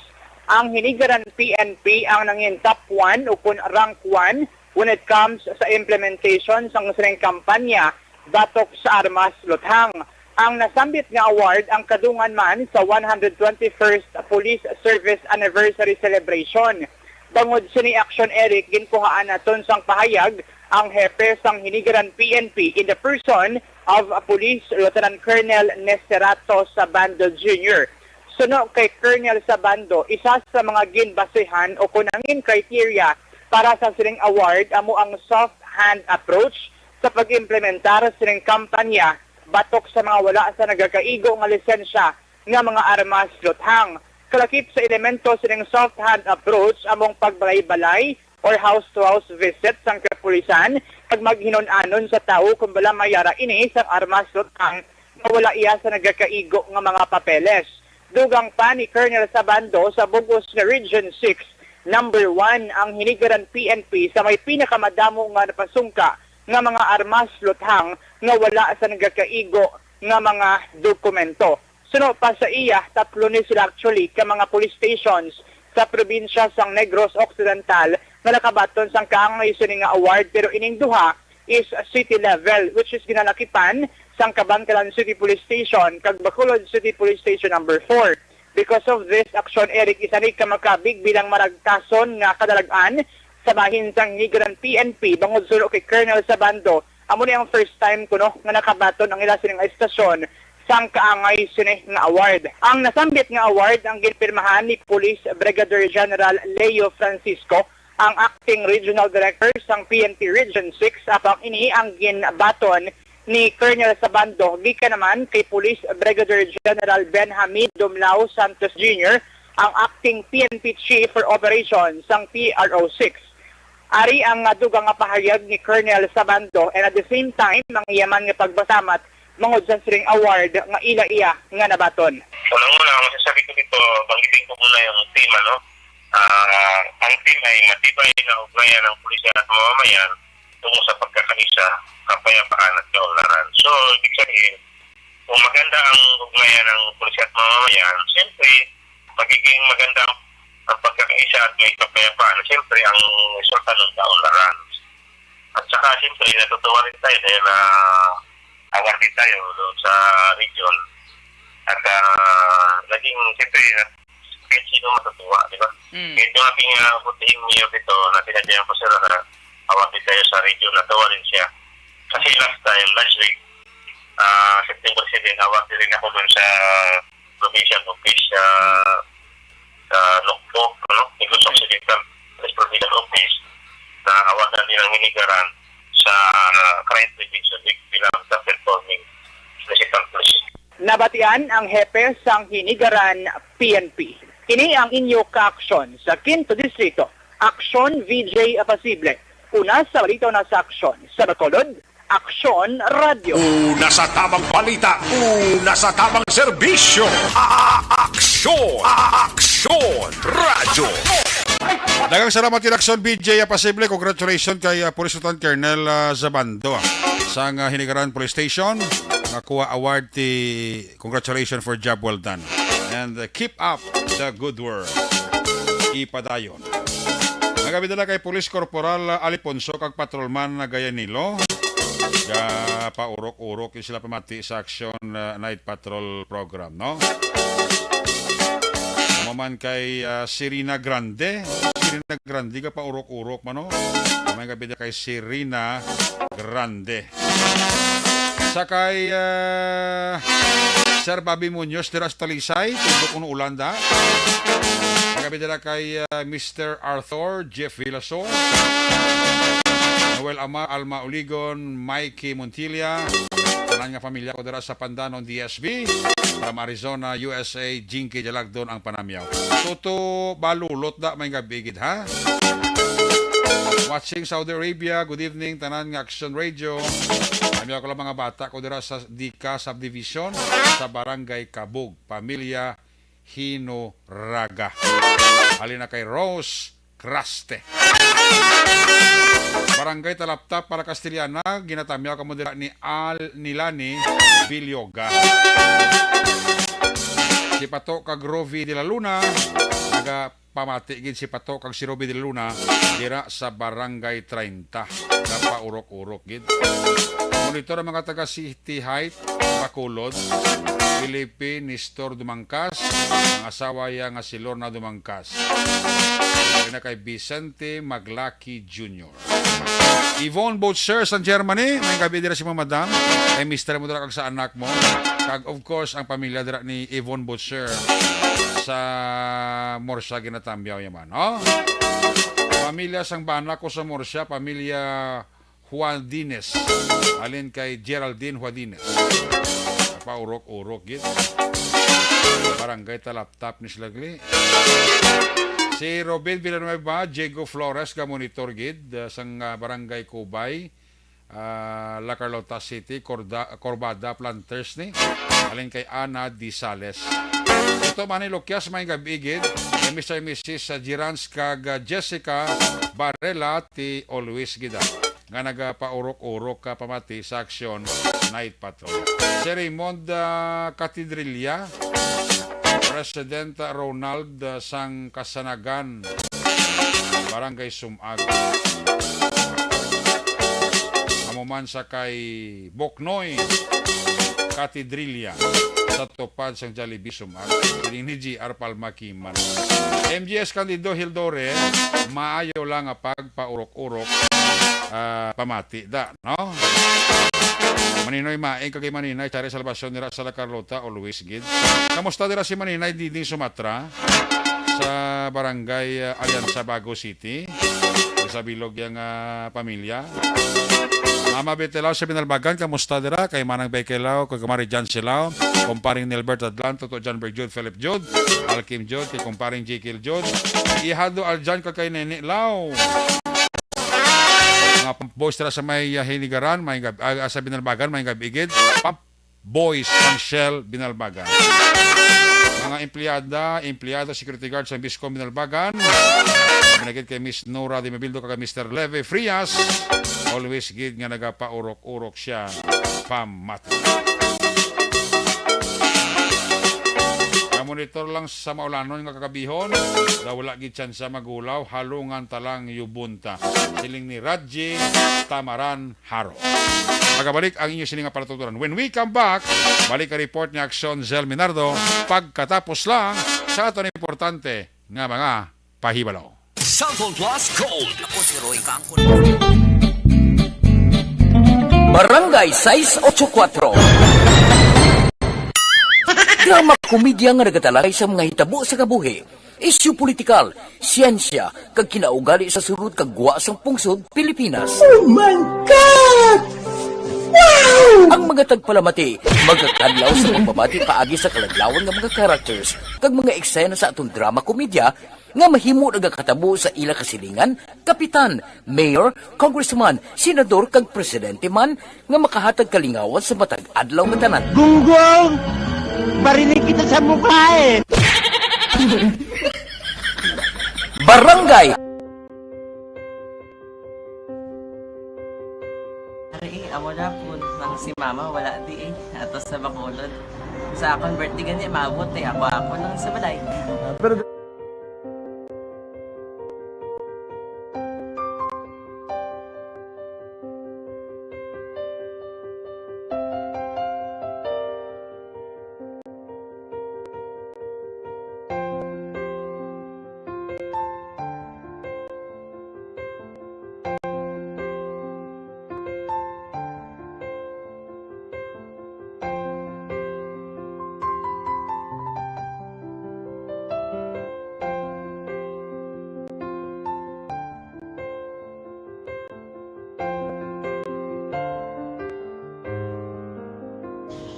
ang Hinigaran PNP ang nangin top 1 o kun rank 1 when it comes sa implementation sang sining kampanya Batok sa Armas Luthang. Ang nasambit nga award ang kadungan man sa 121st Police Service Anniversary Celebration. Bangod sini action, Eric, ginkuhaan naton sang pahayag ang hepe sang Hinigaran PNP in the person of Police Lieutenant Colonel Neserato Sabando Jr. Suno kay Colonel Sabando, isa sa mga ginbasehan o kunangin criteria para sa sining award amo ang soft hand approach sa pag-implementar sining kampanya batok sa mga wala sa nagakaigo nga lisensya nga mga armas luthang. Kalakip sa elemento sining soft hand approach among pagbalay-balay or house-to-house visit sang kapulisan pag maghinon-anon sa tao kung bala mayara ini sang armas luthang na wala iya sa nagakaigo nga mga papeles. Dugang pa ni Colonel Sabando sa Bugos na Region 6, number 1 ang Hinigaran PNP sa may pinakamadamo nga napasungka nga mga armas luthang nga wala sa nagakaigo nga mga dokumento. Suno pa sa iya, tatlo ni sila actually ka mga police stations sa probinsya sang Negros Occidental na nakabaton sang kaangay sini nga award pero ining duha is city level which is ginalakipan sang Kabangkalan City Police Station kag Bacolod City Police Station number 4. Because of this action, Eric, isanig ka makabig bilang maragtason nga kadalagan sa bahin sang Hinigaran PNP bangod sulo kay Colonel Sabando. Amo ni ang first time kuno nga nakabaton ang ila sining estasyon sang kaangay sini nga award. Ang nasambit nga award ang ginpirmahan ni Police Brigadier General Leo Francisco, ang acting regional director sang PNP Region 6, apang ini ang ginbaton ni Colonel Sabando gikan naman kay Police Brigadier General Benjamin Dumlao Santos Jr., ang acting PNP Chief for Operations sang PRO 6. Ari ang dugang nga pahayag ni Colonel Sabando and at the same time ang iyaman nga pagbasamat mangod sa siring award nga ila-iya nga nabaton. Unang-una, ang masasabi ko dito, banggitin ko muna yung team, ano? Ang team ay matibay na ugnayan ng pulisya at mamamayan tungo sa pagkakaisa, kapayapaan at kaunlaran. So, ibig sabihin, kung maganda ang ugnayan ng pulisya at mamamayan, siyempre, magiging maganda ang pagkakaisa at may kapayapaan. Siyempre, ang resulta ng kaunlaran. At saka, siyempre, natutuwa rin tayo dahil award din tayo doon sa region. At naging, siyempre, kahit sino matutuwa, di ba? Kahit yung aking putihing mayor dito na tinadyahan ko sila na award din tayo sa region, natuwa rin siya. Kasi last week, September 7, award din ako doon sa provincial office sa Lokpo, Negros Occidental Provincial Office, na awardan din ang Hinigaran sa crime prevention bilang sa performing municipal police. Nabatian ang hepe sang Hinigaran PNP. Kini ang inyo ka-aksyon sa Quinto Distrito. Aksyon VJ Apasible. Una sa balita na sa aksyon. Sa Bacolod, Aksyon Radio. Una sa tamang balita, una sa tamang serbisyo. Aksyon! Aksyon Radio! Dagang salamat din aksyon BJ Apasible. Congratulations kay Police Lieutenant Colonel Sabando sa Hinigaran Police Station. Nakuha award congratulations for job well done. And keep up the good work. Ipadayon. Nagabidala kay Police Corporal Aliponso kag patrolman na Gayanilo. Ga paurok-urok sila pamati sa Action Night Patrol Program, no? Maman kay Serena Grande. Serena Grande ka paurok-urok man, no? May gabida kay Serena Grande. Sakay Sir Bobby Munoz de Rastalisay, tundok uno Ulanda. Magabidala kay Mr. Arthur Jeff Villasor. Noel Alma Uligon, Mikey Montilla, tanan nga pamilya ko dira sa Pandanon DSB, from Arizona, USA, Jinky Jalagdon ang panamyaw. Toto balulot da may gabigid ha. Watching Saudi Arabia, good evening tanan nga Action Radio. Panamyaw ko lang mga bata ko dira sa Dika Subdivision sa Barangay Kabug, pamilya Hinoraga. Halina kay Rose Craste. Barangay Talaptap para Castellana, ginatamyaw kamo dira ni Nilani Villoga. Si Pato kag Rovi de la Luna, naga pamati gid si Pato kag si Rovi de la Luna dira sa Barangay 30. Napa urok-urok gid. Monitor ang mga taga City Height, Bacolod, Philippine Nestor Dumangkas, ang asawa ya nga si Lorna Dumangkas. Na kay Vicente Maglaki Jr. Yvonne Butcher sa Germany, may gabi dira si mga madam, ay mister mo dira kag sa anak mo, kag of course ang pamilya dira ni Yvonne Butcher sa Morsya ginatambyaw yaman, oh? Pamilya sang bana ko sa Morsya, pamilya Juandines, alin kay Geraldine Juandines. Paurok-urok gid. Barangay Talaptap ni Slagli. Si Robin Villanueva, Diego Flores, ka monitor gid sang Barangay Cubay, La Carlota City, Corbada Planters ni, alin kay Ana Di Sales. Ito Manilokyas may gabi gid, Mr. and Mrs. Girans kag Jessica Barrela ti always gida. Nga nagapaurok-urok ka pamati sa Action Night Patrol. Si Raymond Catedrilia, President Ronald sang Kasanagan, Barangay Sumag. Amuman sa kay Boknoy Catedrilia sa tupad sang Jollibee Sumag. Sining ni G.R. Palmakiman. MGS Candido Hildore, maayo lang nga pagpaurok-urok pamati da, no? Maninoy maing kagay Maninay tari salvasyon nila sa La Carlota always gid. Kamusta dira si Maninay diding Sumatra sa Barangay Alianza Bago City sa bilog yang pamilya. Mama Betelaw sa Binalbagan, kamusta dira kay Manang Bekelaw, kay Kumari Jan Silao, kumparing Nilbert Adlanto to John Berg Jude, Philip Jude, Alkim Jude, kay kumparing Jekyll Jude, ihado Aljan kay Nene Lao. Mga boys tara sa may Hinigaran, may sa Binalbagan, may gabigid, Pop Boys ng Shell Binalbagan. Mga empleyado, security guard sa Biscom Binalbagan, managid kay Miss Nora Di Mabildo kay Mr. Leve Frias, always gid nga nagapaurok-urok siya pamati. Monitor lang sa maulanon nga kakabihon, daw wala gid sa magulaw, halungan talang yubunta. Siling ni Radji Tamaran Haro. Magabalik ang inyo siling nga palatuturan. When we come back, balik ang report ni Action Zel Minardo pagkatapos lang sa aton importante nga mga pahibalaw. Cellphone Plus Gold. Ako si Roy Kangkon. Barangay 684. Drama komedya nga nagatalakay sa mga hitabo sa kabuhi, isyu politikal, siyensya, kag kinaugali sa surut kag guwa sang pungsod Pilipinas. Oh my God! Wow! Ang mga tagpalamati, magkakadlaw sa pagbabati paagi sa kalaglawan ng mga characters, kag mga eksena sa atong drama komedya, nga mahimo nagakatabo sa ila kasilingan, kapitan, mayor, congressman, senador, kag presidente man, nga makahatag kalingawan sa matag adlaw nga tanan. Gunggong! Barinig kita sa mukha eh! Barangay! Amo na po, nang si mama wala di eh, ato sa Bacolod. Sa akong birthday ganyan, maabot eh, ako lang sa balay.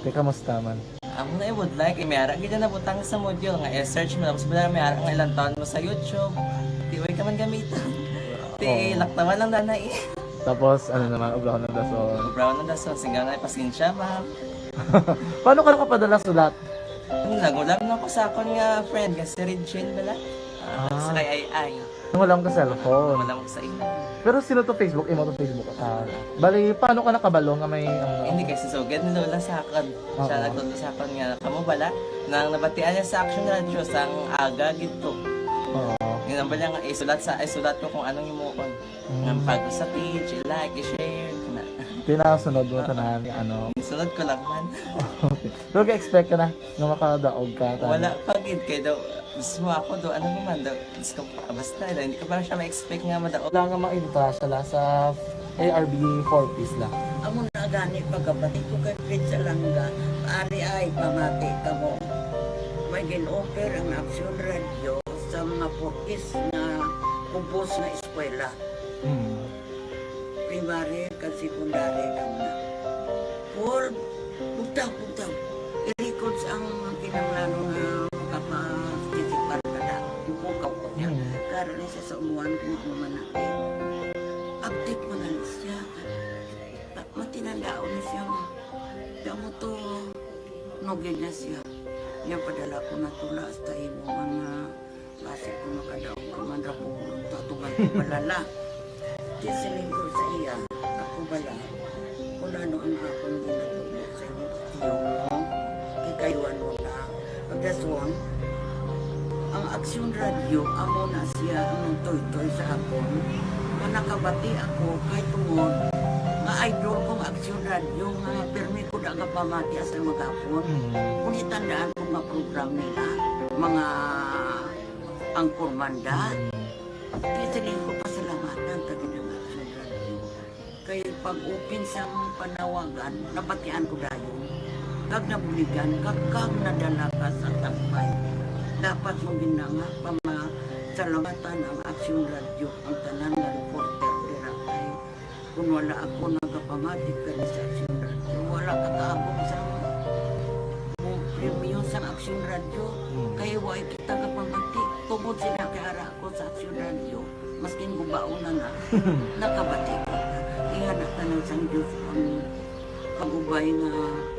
Kaya kamusta man? Amo na would like, mayara gid na butang sa module nga i-search mo tapos bala mayara nga ilang taon mo sa YouTube. Di way ka man gamitan. Di laktawan lang nanay. Tapos, ano naman, brown na dason. Brown na dason, sigang na pasensya, ma'am. Paano ka nakapadala sulat? Nagulam na ko sa akon nga friend, kasi si Regine bala. Sa kay ay. Nung wala ka cellphone. Wala mo sa ina. Pero sino to Facebook? Imo to Facebook. Bali, paano ka nakabalo nga may... Hindi kasi sugad ni Lola sa akon. Siya nagtulo sa akon nga, kamo bala, nang nabatian niya sa Action Radio sang aga gito. Yun ang bala nga, isulat ko kung anong imuon. Nga pag sa page, i-like, i-share. Pinasunod mo tanahan ano? Sunod ko lang man. Okay. Pero ka-expect ka na nga makadaog ka? Wala pagid kay daw. Gusto mo ako daw, ano naman daw. Gusto ko basta, hindi ko parang siya ma-expect nga madaog. Wala nga ma-invita sila sa ARB 4 piece lang. Amo na gani pagkapatid ko kay Prince Alanga, ari ay pamati ka mo. May gin-offer ang Action Radio sa mga porkis na kumpos na eskwela. Primary kag secondary lang na. For bugtaw. I-records ang kinamlano na makapastisipar ka na. Ipukaw ko niya. Karoon siya sa umuwan kung ako manakit. Update mo na siya. Matinandao na siya. Damo to, nugid na siya. Yan padala ko na tula hasta imo mga klase ko makadaog ka man ra po. Tatugan ko balala. Kisiling ko sa iya. Ako bala. Kung ano ang akong ginatulog sa iyo. Kikayuan mo na. Pagdaswang, ang Action Radio, amo na siya ang toy-toy sa akon. Manakabati ako kahit tungod nga idol kong Action Radio nga permi ko na pamati sa magapon. Kung itandaan ko nga program nila, mga angkor manda, kisiling ko pasalamatan tagin ang Action Radio. Kaya pag-upin sa panawagan, nabatian ko dayon. Kag nabuligan, kag nadala ka sa takpay. Dapat mo ginanga pamasalamatan ang Action Radio, ang tanan nga reporter dirakay. Kung wala ako nagapamati ka sa Action Radio, wala ka kaabong sa premium sa Action Radio. Kaya wala kita kapamati. Tungod sila kay ara ako sa Action Radio. Maskin gubaon na nakabati ko. Iyan na tanong sa Diyos ang pag-ubay nga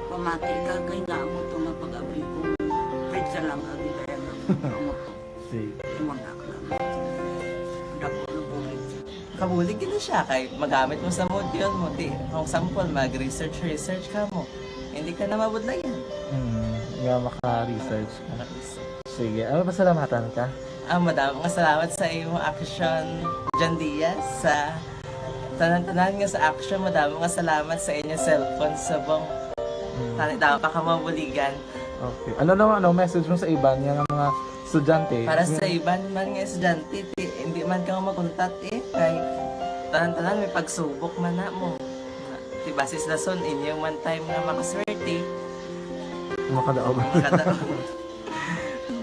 pamati ka kay nga mo ito nga pag-abri ko. Pwede sa lang ang kaya nga mo ito. Imunak lang. Dako na bulit siya. Kabulig gina siya kay magamit mo sa module mo. Kung sample, mag-research ka mo. Hindi ka na mabudlayan. Nga maka-research ka. Sige, ano ba salamatan ka? Madaming salamat sa iyong Action John Diaz sa tanan-tanan nga sa Action. Madaming salamat sa inyong cellphone sa bong tanit pa ka mabuligan. Okay. Ano naman message mo sa iban nga mga estudyante? Para sa iban man nga estudyante, hindi man ka makuntat kay tanan-tanan may pagsubok man na mo. Basis lason inyong one time nga makaswerte. Makadaog.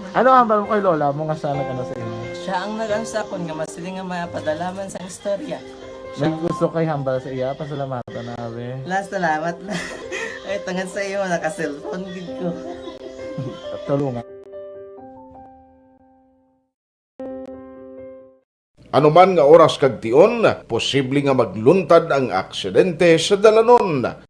Ano ang mo kay Lola mo nga siya nag-ano sa inyo? Siya ang nag-ano sa akon nga masiling nga mapadalaman sa istorya. May gusto kay hambal sa iya, pasalamatan na be. Last salamat na. Ay, tangan sa iyo, naka-cellphone gid ko. Tulungan. Ano man nga oras kag tion, posible nga magluntad ang aksidente sa dalanon.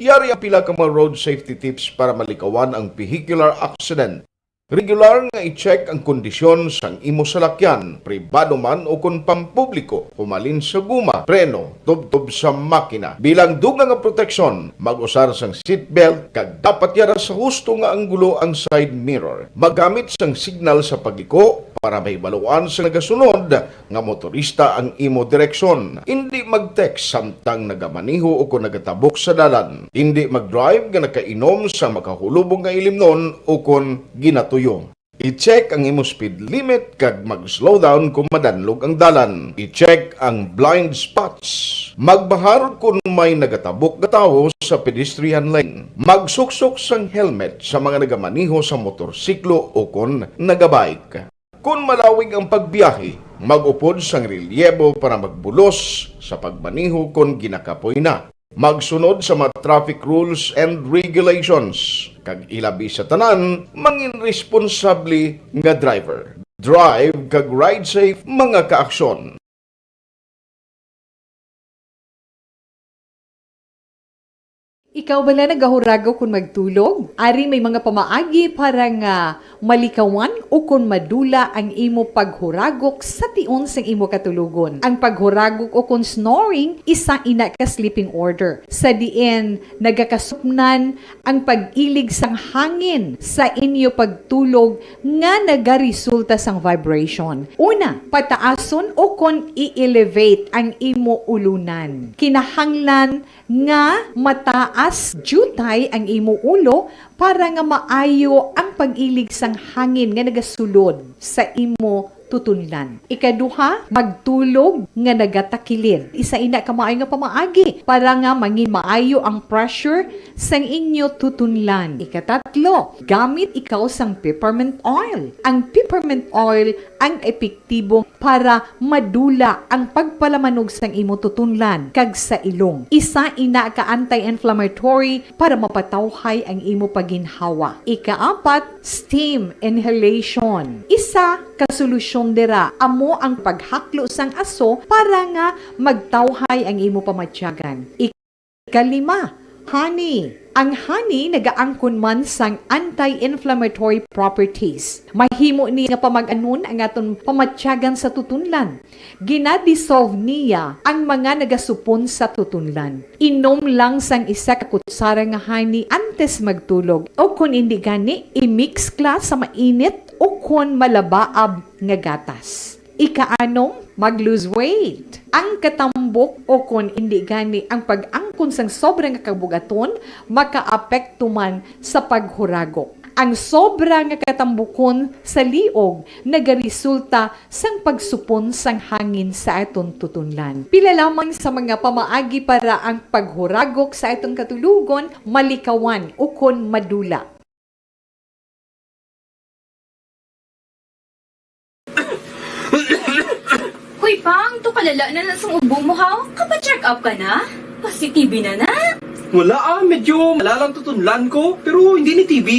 Yari ang pila ka mga road safety tips para malikawan ang vehicular accident. Regular nga i-check ang kondisyon sang imo salakyan, pribado man o kung pampubliko, humalin sa guma, preno, tubtob sa makina. Bilang dugang nga proteksyon, mag-usar sang seatbelt, kag dapat yara sa husto nga anggulo ang side mirror. Magamit sang signal sa pagliko para mahibaluan sa nagasunod nga motorista ang imo direksyon. Hindi mag-text samtang nagamaniho o kung nagatabok sa dalan. Hindi mag-drive nga nakainom sa makahulubong nga ilimnon o kung ginatuyo. I-check ang imo speed limit kag mag-slow down kung madanlog ang dalan. I-check ang blind spots. Magbahar kung may nagatabok na tao sa pedestrian lane. Magsuksok sang helmet sa mga nagamaniho sa motorsiklo o kon nagabike. Kung malawig ang pagbiyahe, mag-upod sang relyebo para magbulos sa pagmaniho kung ginakapoy na. Magsunod sa mga traffic rules and regulations. Kag ilabi sa tanan, mangin responsable nga driver. Drive kag ride safe mga kaaksyon. Ikaw bala nagahurago kung magtulog? Ari may mga pamaagi para nga malikawan o kung madula ang imo paghuragok sa tion sang imo katulugon. Ang paghuragok o kung snoring, isa ina ka sleeping order. Sa diin, nagakasupnan ang pag-ilig sang hangin sa inyo pagtulog nga nagaresulta sang vibration. Una, pataason o kung i-elevate ang imo ulunan. Kinahanglan nga mataas jutay ang imo ulo para nga maayo ang pag-ilig sang hangin nga nagasulod sa imo tutunlan. Ikaduha, magtulog nga nagatakilid. Isa ina ka maayo nga pamaagi para nga mangin maayo ang pressure sang inyo tutunlan. Ikatatlo, gamit ikaw sang peppermint oil. Ang peppermint oil ang epektibo para madula ang pagpalamanog sang imo tutunlan kag sa ilong. Isa ina ka anti-inflammatory para mapatawhay ang imo paginhawa. Ikaapat, steam inhalation. Isa ka solusyon dira amo ang paghaklo sang aso para nga magtawhay ang imo pamatyagan. Ikalima, honey. Ang honey nagaangkon man sang anti-inflammatory properties. Mahimo ni nga pamag-anon ang aton pamatyagan sa tutunlan. Ginadissolve niya ang mga nagasupon sa tutunlan. Inom lang sang isa ka kutsara nga honey antes magtulog. O kung hindi gani, i-mix kla sa mainit o kung malabaab nga gatas. Ikaanom, mag-lose weight. Ang katambok o kung hindi gani ang pag-angkon sang sobrang kabugaton, makaapekto man sa paghuragok. Ang sobrang katambukon sa liog nagaresulta sang pagsupon sang hangin sa aton tutunlan. Pila lamang sa mga pamaagi para ang paghuragok sa aton katulugon malikawan o kung madula. Hoy, Pang, to kalala na sang ubo mo, ha? Kapa-check up ka na? Kasi TB na na. Wala medyo malalang tutunlan ko, pero hindi ni TB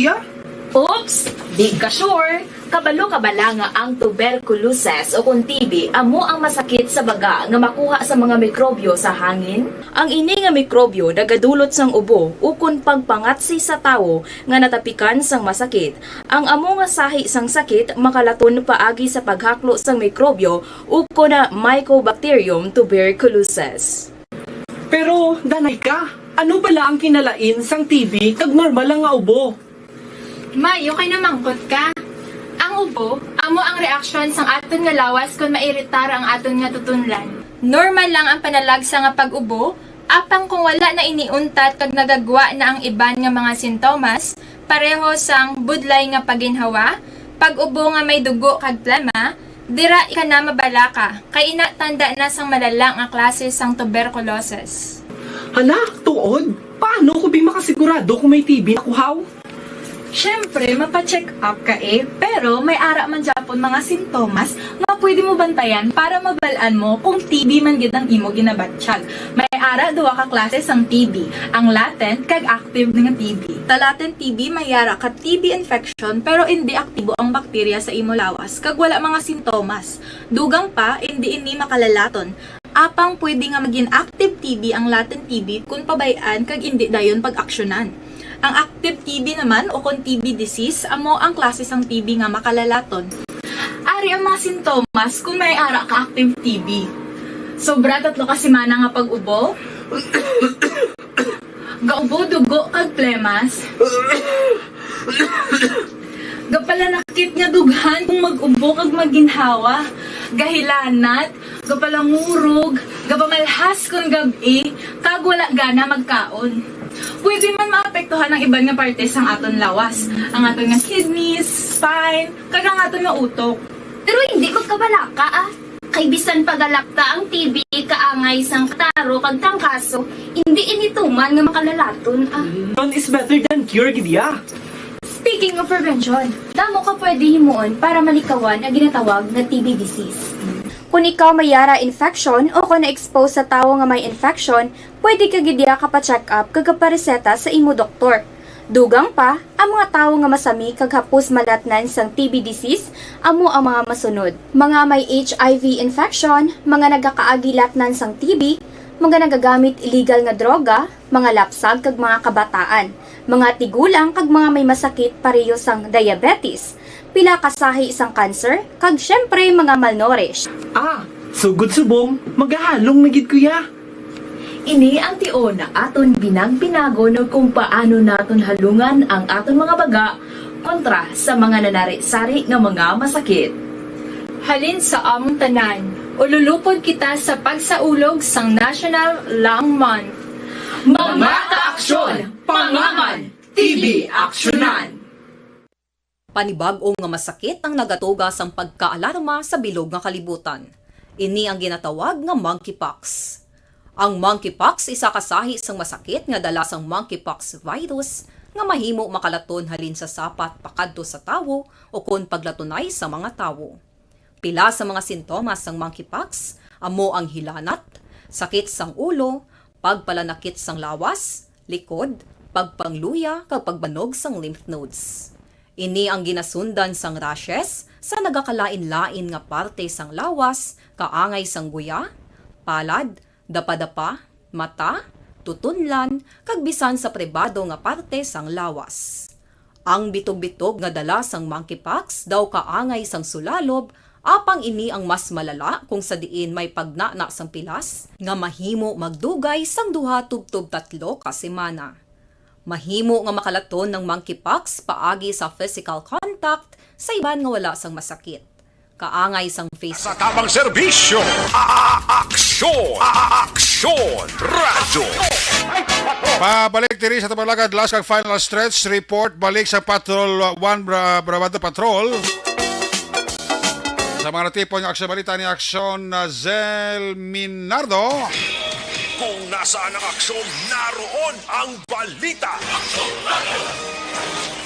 Oops! Di ka sure. Kabalo kabala nga ang tuberculosis o kung TB amo ang masakit sa baga nga makuha sa mga mikrobyo sa hangin. Ang ini nga mikrobyo nagadulot sang ubo o kung pagpangatsi sa tawo nga natapikan sang masakit. Ang amo nga sahi sang sakit makalaton paagi sa paghaklo sang mikrobyo o kung na Mycobacterium tuberculosis. Pero, danay ka, ano bala ang kinalain sang TB kag normal lang nga ubo? Mayo kay namangkot ka. Ang ubo, amo ang reaksyon sang aton nga lawas kung mairitar ang aton nga tutunlan. Normal lang ang panalagsa nga pag-ubo, apang kung wala na iniuntat kag nagagwa na ang iban nga mga sintomas, pareho sang budlay nga paginhawa, pag-ubo nga may dugo kag plema, dira ka na mabala ka, kay inatanda na sang malala nga klase sang tuberculosis. Hala, tuod? Paano ko makasigurado kung may TB na kuhaw? Siyempre, mapacheck up ka pero may ara man Japon mga sintomas nga pwede mo bantayan para mabalaan mo kung TB man gid ang imo ginabatsyag. May ara duwa ka klase sang TB, ang latent kag active nga TB. Ta latent TB may ara ka TB infection pero hindi aktibo ang bakterya sa imo lawas kag wala mga sintomas. Dugang pa hindi ini makalalaton. Apang pwede nga maging active TB ang latent TB kung pabayaan kag hindi dayon pag-aksyonan. Ang active TB naman o kung TB disease, amo ang klase sang TB nga makalalaton. Ari ang mga sintomas kung may ara ka active TB. Sobra tatlo ka semana nga pag-ubo. Gaubo, dugo, kag plemas. Gapalanakit nga dughan kung mag-ubo kag maginhawa. Gahilanat, gapalangurog, gapamalhas kung gabi, kag wala gana magkaon. pwede man maapektuhan ng ibang nga partes ang aton lawas. Ang aton nga kidneys, spine, kag ang aton nga utok. Pero hindi magkabalaka Kay bisan pagalakta ang TB kaangay sang kataro kag tangkaso, hindi inituman nga makalalaton Prevention is better than cure, gidya. Speaking of prevention, damo ka pwede himuon para malikawan ang ginatawag na TB disease. Kung ikaw may yara infection o kung na-expose sa tao nga may infection, pwede ka gidya kapacheck up kagapareseta sa imo doktor. Dugang pa, ang mga tao nga masami kag hapos malatnan sang TB disease, amo ang mga masunod. Mga may HIV infection, mga nagakaagilatnan sang TB, mga nagagamit illegal nga droga, mga lapsag kag mga kabataan, mga tigulang kag mga may masakit pareho sang diabetes, pila kasahi isang cancer, kag syempre mga malnourished. Sugod subong, magahalong nagid kuya. Ini ang tion na aton binag-binago no kung paano naton halungan ang aton mga baga kontra sa mga nanari-sari nga mga masakit. Halin sa among tanan, ululupod kita sa pagsaulog sang National Lung Month. Mga kaaksyon, pangaman, TB aksyonan. Panibag-o nga masakit ang nagatugas ang pagkaalarma sa bilog nga kalibutan. Ini ang ginatawag nga monkeypox. Ang monkeypox isa kasahi sang masakit nga dala sang monkeypox virus nga mahimo makalaton halin sa sapat pakadto sa tawo o kon paglatunay sa mga tawo. Pila sa mga sintomas sang monkeypox amo ang hilanat, sakit sang ulo, pagpalanakit sang lawas, likod, pagpangluya kag pagbanog sang lymph nodes. Ini ang ginasundan sang rashes sa nagakalain-lain nga parte sang lawas, kaangay sang guya, palad, dapa-dapa, mata, tutunlan, kag bisan sa pribado nga parte sang lawas. Ang bitog-bitog nga dala sang monkeypox daw kaangay sang sulalob, apang ini ang mas malala kung sa diin may pagnana sang pilas nga mahimo magdugay sang 2 tubtob 3 ka semana. Mahimo nga makalaton ng monkeypox paagi sa physical contact sa iban nga wala sang masakit. Kaangay sang face. Sa tamang serbisyo, aksyon! Aksyon! Radyo! Pabalik diri sa Tabalagad last kag final stretch report balik sa Patrol 1 Bravado Patrol. Sa mga natipon ng aksyon balita ni Aksyon Zel Minardo. Kung nasaan ang aksyon, naroon ang balita.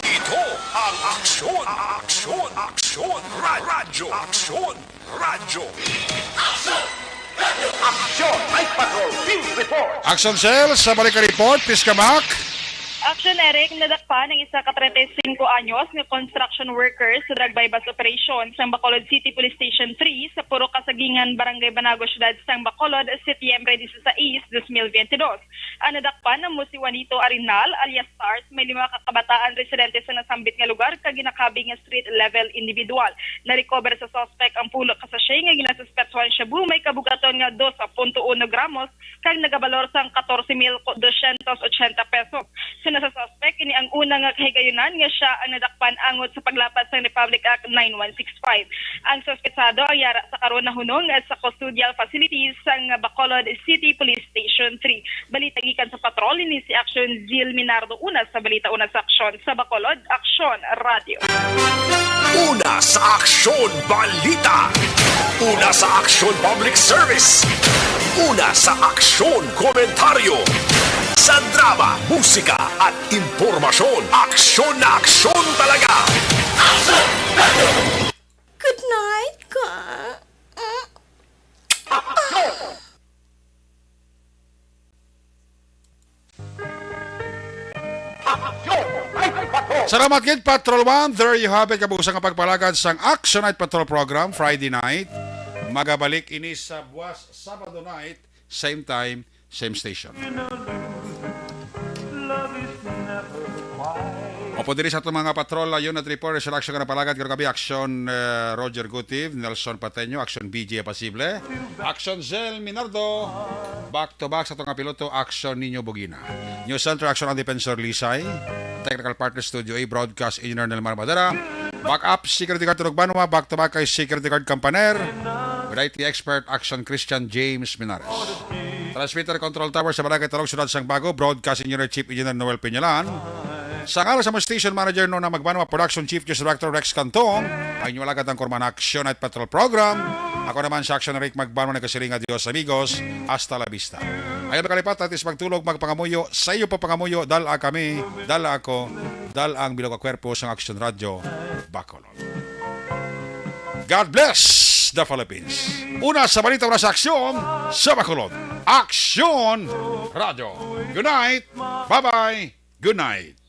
Ito ang aksyon, aksyon, aksyon, radyo, aksyon, radyo. Aksyon, Night Patrol, Field Report. Action Cell sa balik report, Piskamak. Action Eric, nadakpan ng isa ka 35 anyos ng construction workers sa drug bypass operation sa Bacolod City Police Station 3 sa Puro Kasagingan, Barangay Banago, Syudad sang Bacolod, Setyembre 16, 2022. Ang nadakpan ng si Juanito Arinal alias Stars, may 5 kakabataan residente sa nasambit nga lugar kag ginakabing nga street level individual. Na-recover sa suspect ang pulo ka sachet nga ginasuspetsuhan shabu may kabugaton nga 2.1 gramos kag nagabalor sang 14,280 pesos. Sa suspect, ini ang unang kahigayunan nga siya ang nadakpan angot sa paglapas ng Republic Act 9165. Ang suspetsado ang yara sa karon na hunong sa custodial facilities sang Bacolod City Police Station 3. Balita gikan sa patrol ni si Action Jill Minardo una sa balita una sa aksyon sa Bacolod Aksyon Radio. Una sa aksyon balita. Una sa aksyon public service. Una sa aksyon komentaryo. Sa drama, musika at impormasyon, aksyon na aksyon talaga! Aksyon! Good night, ka. Salamat kid Patrol 1. There you have it. Kabusang kapagpalagad sang Action Night Patrol program Friday night. Magabalik ini sa buwas Sabado night, same time, same station. Opo diri sa itong mga patrol yun at report sa aksyon na palagad karon gabi aksyon Roger Gutiv, Nelson Pateño, aksyon BJ Pasible, aksyon Zel Minardo, back to back sa itong piloto aksyon Nino Bugina, News Center aksyon ang Defensor Lisay, Technical Partner Studio A, Broadcast Engineer Nelmar Madera, backup Security Guard Tunog Banwa, back to back kay Security Guard Campaner, with IT Expert aksyon Christian James Minares. Transmitter Control Tower sa Barangay Talog, Sunod Sang Bago, Broadcasting Unit Chief Engineer Noel Peñalan. Sa ngala sa mga station manager no na magbanwa Production Chief News Director Rex Cantong, ang inyong alagad ng Korman Action at Patrol Program. Ako naman sa Action Rick magbanwa ng kasiringa Dios amigos. Hasta la vista. Ayaw makalipat atis magtulog magpangamuyo. Sa iyo pa pangamuyo, dala kami, dala ako, dala ang bilog akwerpo sa Action Radio Bacolod. God bless the Philippines. Una sa balita, una sa aksyon sa Bacolod. Action Radio. Good night. Bye-bye. Good night.